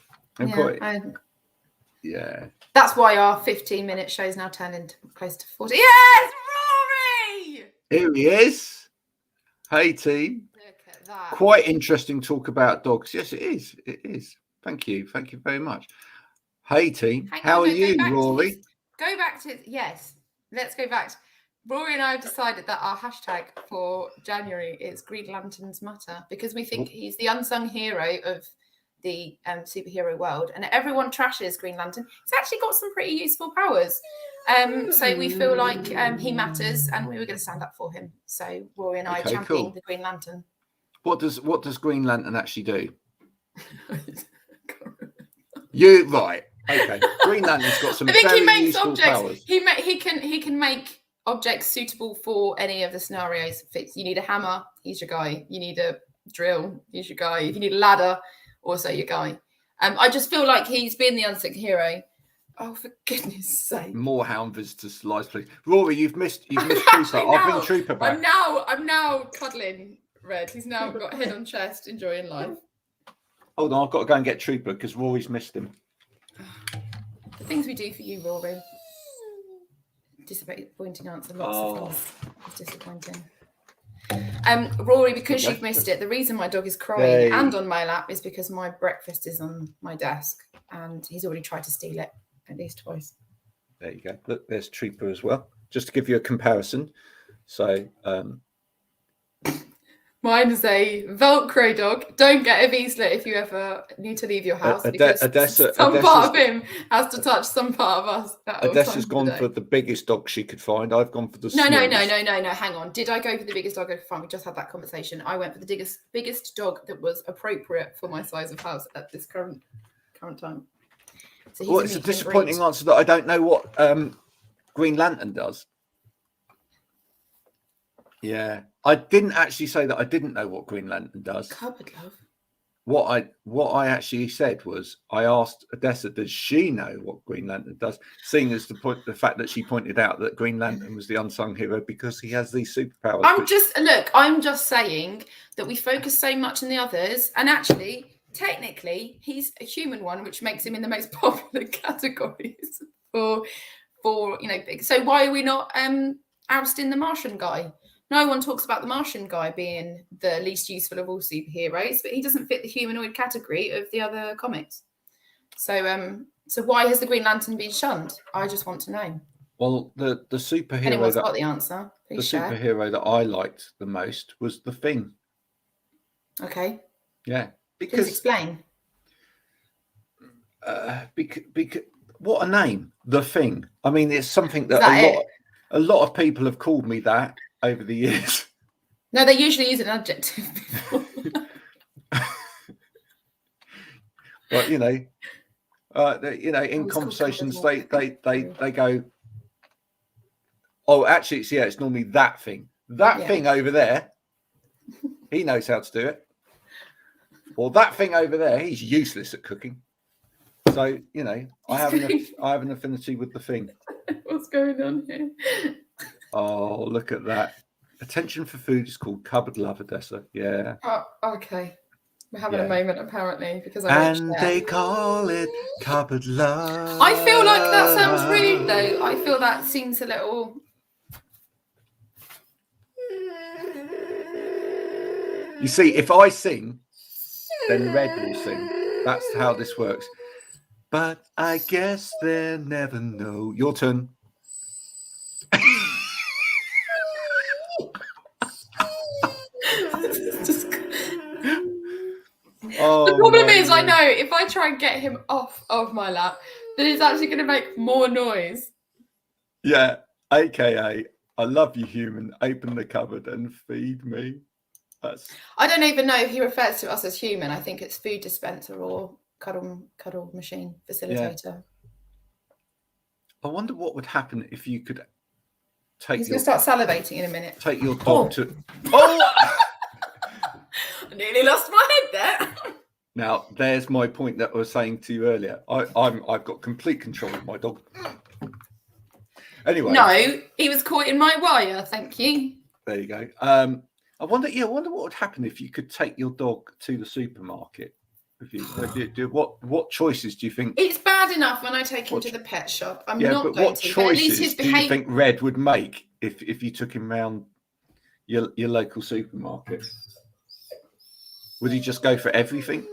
A: Yeah.
B: That's why our 15-minute show's now turned into close to 40. Yes, Rory!
A: Here he is. Hey, team.
B: Look at that.
A: Quite interesting talk about dogs. Yes, it is. It is. Thank you. Thank you very much. Hey, team. How are you, Rory?
B: Go back to, yes. Let's go back. Rory and I have decided that our hashtag for January is Green Lanterns Matter, because we think he's the unsung hero of the superhero world, and everyone trashes Green Lantern. He's actually got some pretty useful powers. So we feel like he matters, and we were going to stand up for him. So Rory and I championing the Green Lantern.
A: What does Green Lantern actually do? You right? Okay. Green Lantern's got some. I think he makes objects. Powers.
B: He can make objects suitable for any of the scenarios. Fits. You need a hammer, he's your guy. You need a drill, he's your guy. If you need a ladder, also your guy. I just feel like he's been the unsung hero. Oh, for goodness sake!
A: More hound visitors to lives, please. Rory, you've missed Trooper. I'll bring Trooper back.
B: I'm now cuddling Red. He's now got head on chest, enjoying life.
A: Hold on, I've got to go and get Trooper because Rory's missed him.
B: The things we do for you, Rory. Disappointing answer. Lots of things. It's disappointing. Rory, because you've missed it, the reason my dog is crying and on my lap is because my breakfast is on my desk and he's already tried to steal it at least twice.
A: There you go. Look, there's Trooper as well. Just to give you a comparison. So,
B: mine is a Velcro dog. Don't get a Vizsla if you ever need to leave your house because some part of him has to touch some part of us.
A: Odessa's gone for the biggest dog she could find. I've gone for the smallest.
B: No. Hang on. Did I go for the biggest dog I could find? We just had that conversation. I went for the biggest dog that was appropriate for my size of house at this current time. So
A: it's a disappointing answer that I don't know what Green Lantern does. Yeah, I didn't actually say that I didn't know what Green Lantern does.
B: Cupboard love.
A: What I actually said was I asked Odessa, does she know what Green Lantern does? Seeing as the fact that she pointed out that Green Lantern was the unsung hero because he has these superpowers.
B: I'm just saying that we focus so much on the others, and actually, technically, he's a human one, which makes him in the most popular categories for So why are we not ousting the Martian guy? No one talks about the Martian guy being the least useful of all superheroes, but he doesn't fit the humanoid category of the other comics. So why has the Green Lantern been shunned? I just want to know.
A: Well, the superhero
B: anyone's got the answer.
A: Superhero that I liked the most was the Thing.
B: Okay.
A: Yeah,
B: because please explain.
A: Because what a name, the Thing. I mean, it's something that a lot of people have called me that over the years.
B: No, they usually use an adjective before.
A: But in conversations they go, oh, actually, it's normally that thing. That thing over there, he knows how to do it. Or that thing over there, he's useless at cooking. So I have an affinity with the Thing.
B: What's going on here?
A: Oh, look at that. Attention for food is called cupboard love, Odessa. Yeah.
B: Oh, okay. We're having a moment, apparently, because
A: they call it cupboard love.
B: I feel like that sounds rude, though. I feel that seems a little...
A: You see, if I sing, then Red will sing. That's how this works. But I guess they'll never know. Your turn.
B: The problem is, I know if I try and get him off of my lap, then it's actually going to make more noise.
A: Yeah, AKA, I love you, human. Open the cupboard and feed me.
B: I don't even know if he refers to us as human. I think it's food dispenser or cuddle machine facilitator.
A: Yeah. I wonder what would happen if you could take.
B: He's going to start salivating in a minute.
A: Take your dog to. Oh!
B: I nearly lost my head there.
A: Now, there's my point that I was saying to you earlier. I've got complete control of my dog. Anyway.
B: No, he was caught in my wire. Thank you.
A: There you go. I wonder what would happen if you could take your dog to the supermarket. What choices do you think?
B: It's bad enough when I take him to the pet shop. I'm not
A: but
B: going
A: what
B: to.
A: choices do you think Red would make if you took him round your local supermarket? Would he just go for everything?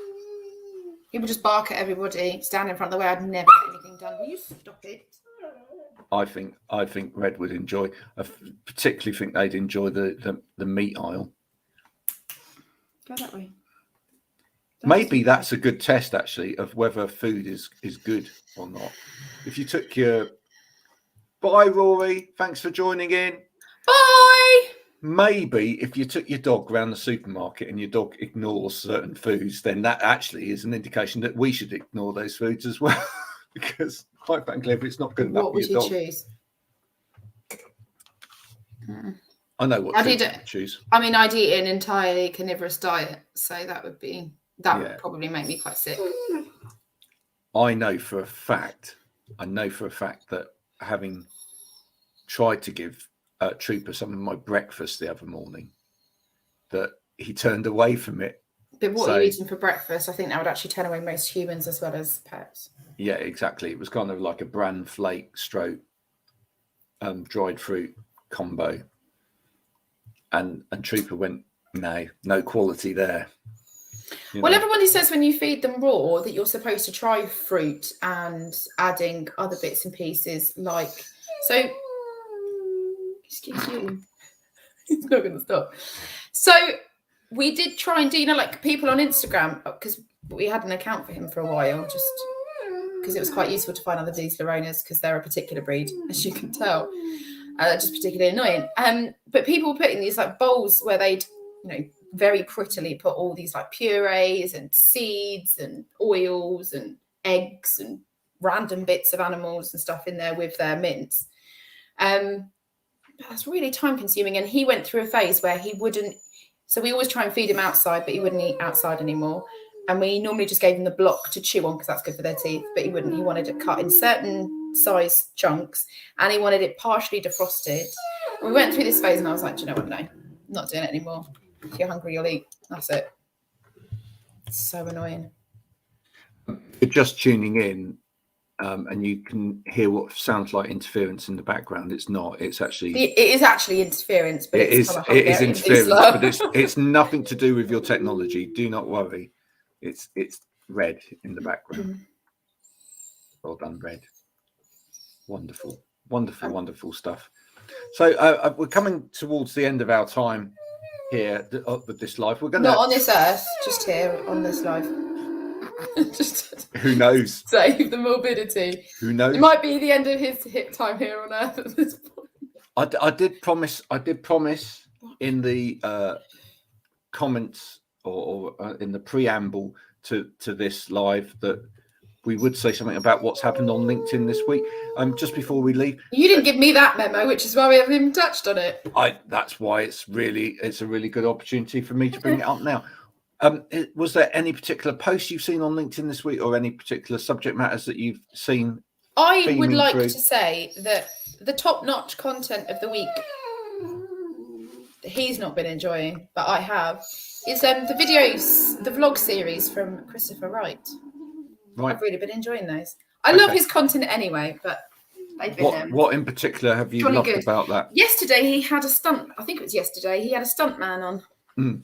B: He would just bark at everybody, stand in front of the way. I'd never get anything done. Will you stop it?
A: I think Red would enjoy. I particularly think they'd enjoy the meat aisle.
B: Go that way.
A: Maybe that's a good test, actually, of whether food is good or not. If you took your... Bye, Rory. Thanks for joining in.
B: Bye.
A: Maybe if you took your dog around the supermarket and your dog ignores certain foods, then that actually is an indication that we should ignore those foods as well. Because, quite frankly, if it's not good enough for your dog... What would you choose? I know what to choose.
B: I mean, I'd eat an entirely carnivorous diet, so that would probably make me quite sick.
A: I know for a fact that having tried to give Trooper some of my breakfast the other morning, that he turned away from it.
B: But what are you eating for breakfast? I think that would actually turn away most humans as well as pets.
A: Yeah, exactly. It was kind of like a bran flake stroke dried fruit combo. And Trooper went, no quality there.
B: Everybody says when you feed them raw that you're supposed to try fruit and adding other bits and pieces excuse you. He's not going to stop. So we did try and do, like people on Instagram, because we had an account for him for a while, just because it was quite useful to find other Vizsla owners because they're a particular breed, as you can tell. Just particularly annoying. But people were putting these like bowls where they'd, very prettily put all these like purees and seeds and oils and eggs and random bits of animals and stuff in there with their mints. That's really time consuming. And he went through a phase where he wouldn't. So we always try and feed him outside, but he wouldn't eat outside anymore. And we normally just gave him the block to chew on because that's good for their teeth. But he wouldn't. He wanted it cut in certain size chunks and he wanted it partially defrosted. And we went through this phase and I was like, do you know what? No, I'm not doing it anymore. If you're hungry, you'll eat. That's it. It's so annoying.
A: You're just tuning in and you can hear what sounds like interference in the background. It's not. It's actually... It
B: is actually interference. But
A: it is interference, but it's nothing to do with your technology. Do not worry. It's Red in the background. Well done, Red. Wonderful stuff. So we're coming towards the end of our time here with this live. We're going to...
B: Not on this earth, just here on this live.
A: Just who knows?
B: Save the morbidity.
A: Who knows?
B: It might be the end of his hip time here on earth at this point.
A: I did promise in the comments or in the preamble to this live that we would say something about what's happened on LinkedIn this week. Just before we leave,
B: you didn't give me that memo, which is why we haven't even touched on it.
A: That's why it's a really good opportunity for me to bring it up now. Was there any particular post you've seen on LinkedIn this week, or any particular subject matters that you've seen?
B: I would like to say that the top-notch content of the week that he's not been enjoying, but I have, is the vlog series from Christopher Wright. Right. I've really been enjoying those. I love his content anyway, but they've been...
A: What in particular have you loved about that?
B: Yesterday, he had a stunt... I think it was yesterday. He had a stunt man on. Mm.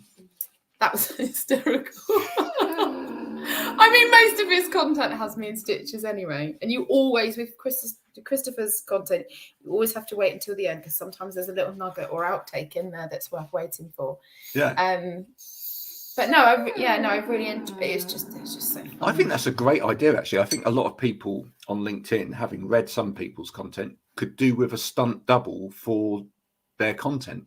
B: That was hysterical. I mean, most of his content has me in stitches anyway. And you always, with Christopher's content, you always have to wait until the end because sometimes there's a little nugget or outtake in there that's worth waiting for.
A: Yeah.
B: But no, I've really enjoyed it. It's just so fun.
A: I think that's a great idea, actually. I think a lot of people on LinkedIn, having read some people's content, could do with a stunt double for their content.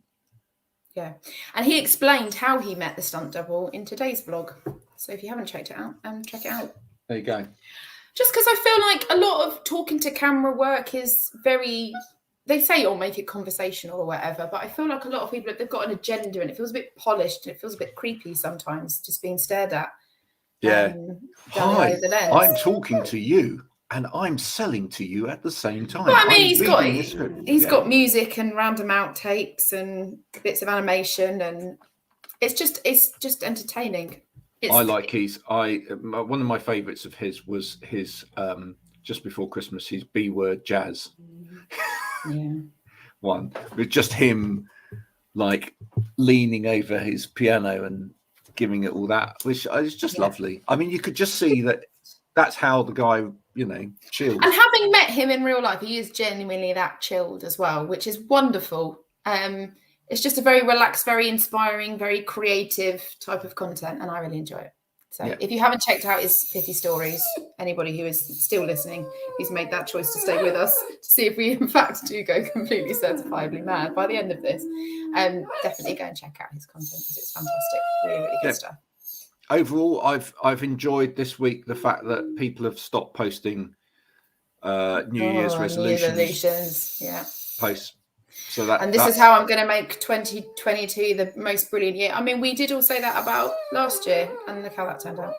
B: Yeah. And he explained how he met the stunt double in today's vlog. So if you haven't checked it out, check it out.
A: There you go.
B: Just because I feel like a lot of talking to camera work is very, they say, oh, make it conversational or whatever, but I feel like a lot of people, they've got an agenda and it feels a bit polished and it feels a bit creepy sometimes, just being stared at.
A: Yeah. Hi,
B: the lens.
A: I'm talking to you and I'm selling to you at the same time.
B: Well, I mean, he's got music and random outtakes and bits of animation, and it's just entertaining.
A: One of my favourites of his was his just before Christmas, his B-word jazz one, with just him like leaning over his piano and giving it all that, which is just lovely. I mean, you could just see that's how the guy, chills.
B: And having met him in real life, he is genuinely that chilled as well, which is wonderful. It's just a very relaxed, very inspiring, very creative type of content, and I really enjoy it. So if you haven't checked out his pithy stories, anybody who is still listening, who's made that choice to stay with us to see if we in fact do go completely certifiably mad by the end of this, definitely go and check out his content because it's fantastic. Really, really good stuff.
A: Overall, I've enjoyed this week the fact that people have stopped posting New Year's resolutions posts. So
B: this is how I'm going to make 2022 the most brilliant year. I mean, we did all say that about last year, and look how that turned out.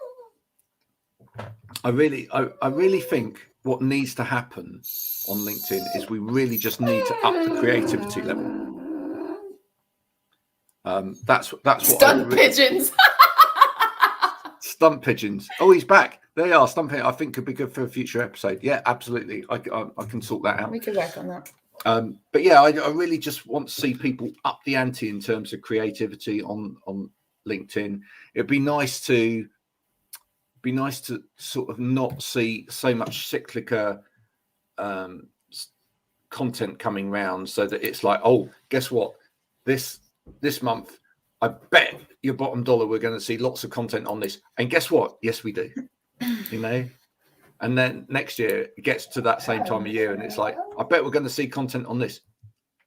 A: I really think what needs to happen on LinkedIn is we really just need to up the creativity level. That's what
B: stunt pigeons.
A: Stunt pigeons. Oh, he's back. There you are. Stunt pigeons. I think could be good for a future episode. Yeah, absolutely. I can sort that out.
B: We could work on that.
A: But yeah, I really just want to see people up the ante in terms of creativity on LinkedIn. It'd be nice to sort of not see so much cyclical content coming round, so that it's like, oh, guess what? This month, I bet your bottom dollar we're going to see lots of content on this. And guess what? Yes, we do. And then next year it gets to that same time of year and it's like, I bet we're going to see content on this.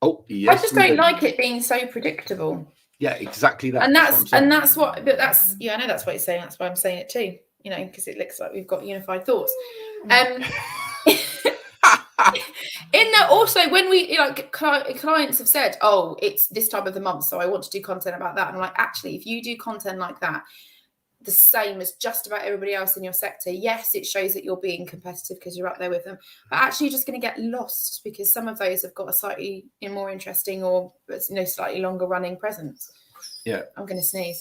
A: Oh, yes.
B: I just don't like it being so predictable.
A: Yeah, exactly that.
B: And that's what I know that's what you're saying. That's why I'm saying it too, because it looks like we've got unified thoughts. In that also, when we clients have said, oh, it's this time of the month, so I want to do content about that. And I'm like, actually, if you do content like that, the same as just about everybody else in your sector, yes, it shows that you're being competitive because you're up there with them, but actually you're just going to get lost because some of those have got a slightly more interesting or slightly longer running presence. Yeah, I'm going to sneeze.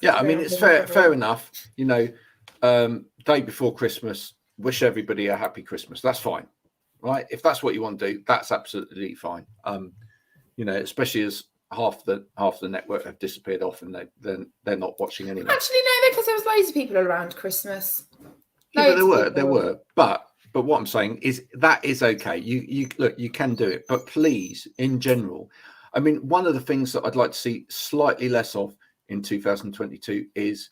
A: Yeah, I mean, it's fair enough. Day before Christmas, wish everybody a happy Christmas. That's fine, right? If that's what you want to do, that's absolutely fine. Especially as half the network have disappeared off and they're not watching anymore.
B: Actually, no, because there was loads of people around Christmas.
A: Yeah, but there were. But what I'm saying is that is okay. You look, you can do it, but please, in general, I mean, one of the things that I'd like to see slightly less of in 2022 is,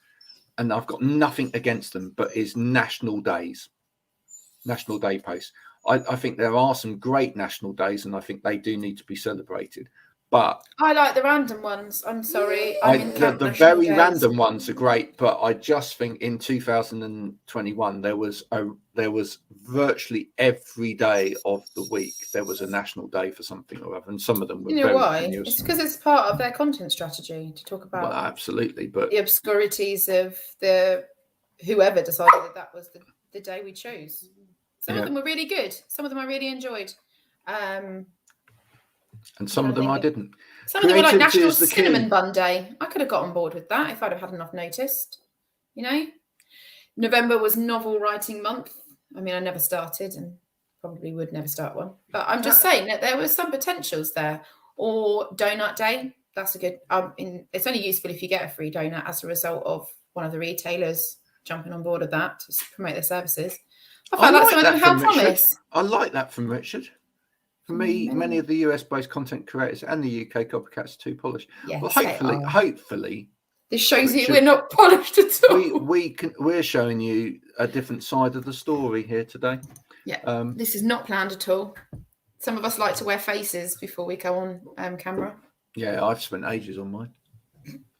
A: and I've got nothing against them, but is national day posts. I think there are some great national days, and I think they do need to be celebrated. But
B: I like the random ones. I'm sorry.
A: The very random ones are great, but I just think in 2021 there was virtually every day of the week there was a national day for something or other, and some of them were very
B: why?
A: tenuous.
B: It's because it's part of their content strategy to talk about.
A: Well, absolutely, but
B: the obscurities of whoever decided that was the day we chose. Some of them were really good. Some of them I really enjoyed.
A: And some of them I didn't.
B: Some of them were like National Cinnamon Bun Day. I could have got on board with that if I'd have had enough notice. November was novel writing month. I mean, I never started and probably would never start one. But I'm just saying that there were some potentials there. Or Donut Day. That's a good. It's only useful if you get a free donut as a result of one of the retailers jumping on board of that to promote their services. I felt like some of them had promise.
A: I like that from Richard. For me, many of the US-based content creators and the UK copycats are too polished.
B: Yes,
A: well, hopefully,
B: this shows you we're not polished at all.
A: We're showing you a different side of the story here today.
B: Yeah, this is not planned at all. Some of us like to wear faces before we go on camera.
A: Yeah, I've spent ages on mine.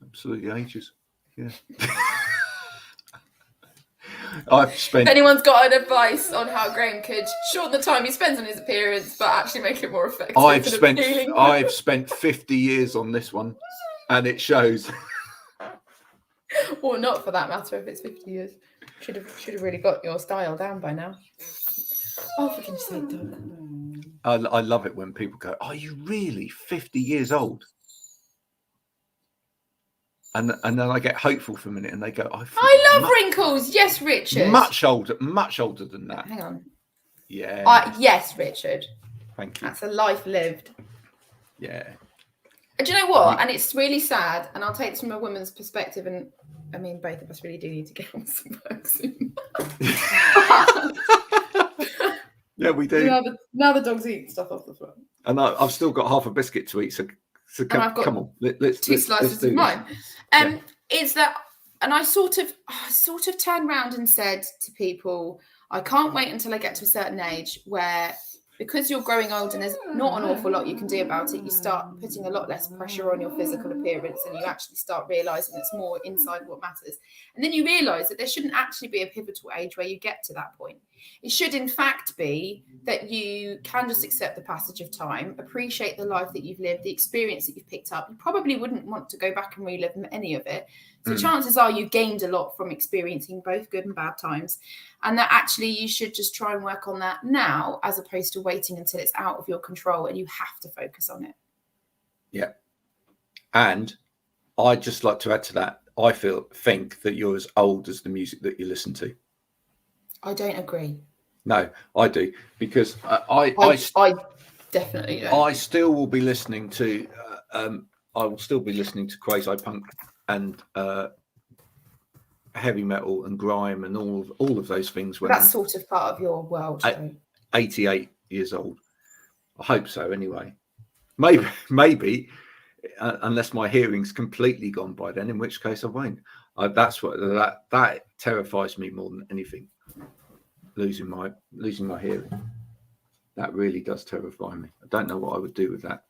A: Absolutely ages. Yeah. I've spent.
B: If anyone's got an advice on how Graham could shorten the time he spends on his appearance, but actually make it more effective,
A: I've spent 50 years on this one, and it shows.
B: Or not, for that matter, if it's 50 years. Should have really got your style down by now. Oh, for goodness sake, dog.
A: I love it when people go, "Are you really 50 years old?" And then I get hopeful for a minute, and they go,
B: "I love wrinkles." Yes, Richard.
A: Much older than that.
B: Hang on.
A: Yeah.
B: Yes, Richard.
A: Thank you.
B: That's a life lived.
A: Yeah.
B: And do you know what? And it's really sad. And I'll take this from a woman's perspective. And I mean, both of us really do need to get on some work soon.
A: Yeah, we do.
B: Now the dog's eating stuff off the front.
A: And I've still got half a biscuit to eat. So come on. Let's
B: two slices of mine. Is that, and I sort of turned around and said to people, I can't wait until I get to a certain age where, because you're growing old and there's not an awful lot you can do about it, you start putting a lot less pressure on your physical appearance, and you actually start realizing it's more inside what matters. And then you realize that there shouldn't actually be a pivotal age where you get to that point. It should in fact be that you can just accept the passage of time, appreciate the life that you've lived, the experience that you've picked up. You probably wouldn't want to go back and relive any of it. So chances are you gained a lot from experiencing both good and bad times, and that actually you should just try and work on that now, as opposed to waiting until it's out of your control and you have to focus on it.
A: Yeah. And I'd just like to add to that, I think that you're as old as the music that you listen to.
B: I don't agree.
A: No, I do, because I
B: definitely don't.
A: I still will be listening to quasi punk and heavy metal and grime and all of those things. When
B: that's sort of part of your world.
A: 88 years old, I hope so. Anyway, maybe unless my hearing's completely gone by then, in which case I won't. That's what that terrifies me more than anything. Losing my hearing, that really does terrify me. I don't know what I would do with that.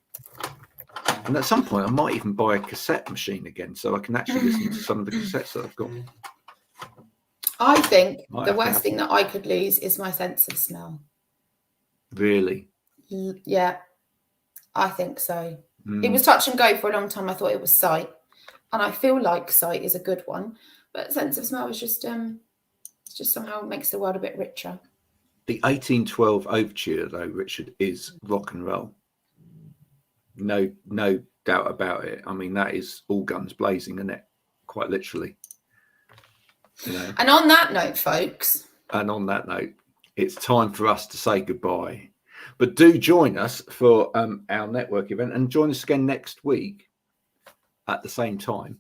A: And at some point I might even buy a cassette machine again, so I can actually listen to some of the cassettes that I've got.
B: I think the worst thing that I could lose is my sense of smell.
A: Really?
B: Yeah, I think so. It was touch and go for a long time. I thought it was sight, and I feel like sight is a good one, but sense of smell is just somehow makes the world a bit richer.
A: The 1812 overture, though, Richard, is rock and roll. No doubt about it. I mean, that is all guns blazing, isn't it? Quite literally. You know?
B: And on that note, folks.
A: And on that note, it's time for us to say goodbye. But do join us for our network event, and join us again next week at the same time.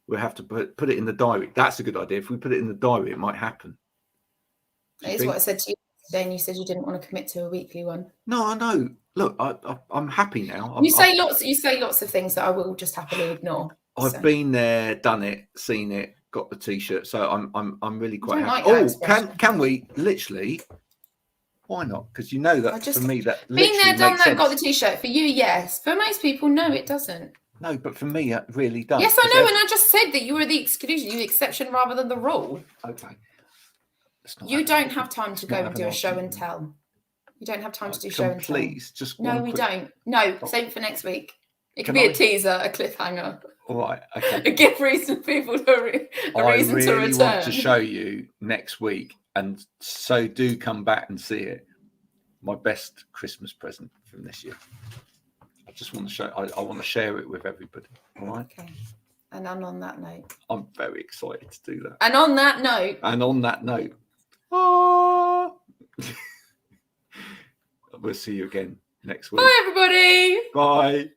A: We'll have to put it in the diary. That's a good idea. If we put it in the diary, it might happen.
B: That is what I said to you today, and you said you didn't want to commit to a weekly one.
A: No, I know. Look, I'm happy now.
B: You say lots of things that I will just happily ignore.
A: I've been there, done it, seen it, got the T-shirt, so I'm really quite happy. Can we literally? Why not? Because you know that for me that
B: being there, done that,
A: sense.
B: got the T-shirt. For you, yes. For most people, no, it doesn't.
A: No, but for me, it really does.
B: Yes, I know, and I just said that you were the exclusion, you the exception rather than the rule.
A: Okay.
B: You don't have time to go and do a show and tell. You don't have time to do show and tell.
A: Please, just
B: no, we don't. No, save it for next week. It could be a teaser, a cliffhanger.
A: All right, okay.
B: Give reason people a reason to return.
A: I really want to show you next week, and so do come back and see it. My best Christmas present from this year. I just want to show. I want to share it with everybody. All right.
B: Okay. And on that note,
A: I'm very excited to do that.
B: And on that note,
A: we'll see you again next week.
B: Bye, everybody.
A: Bye.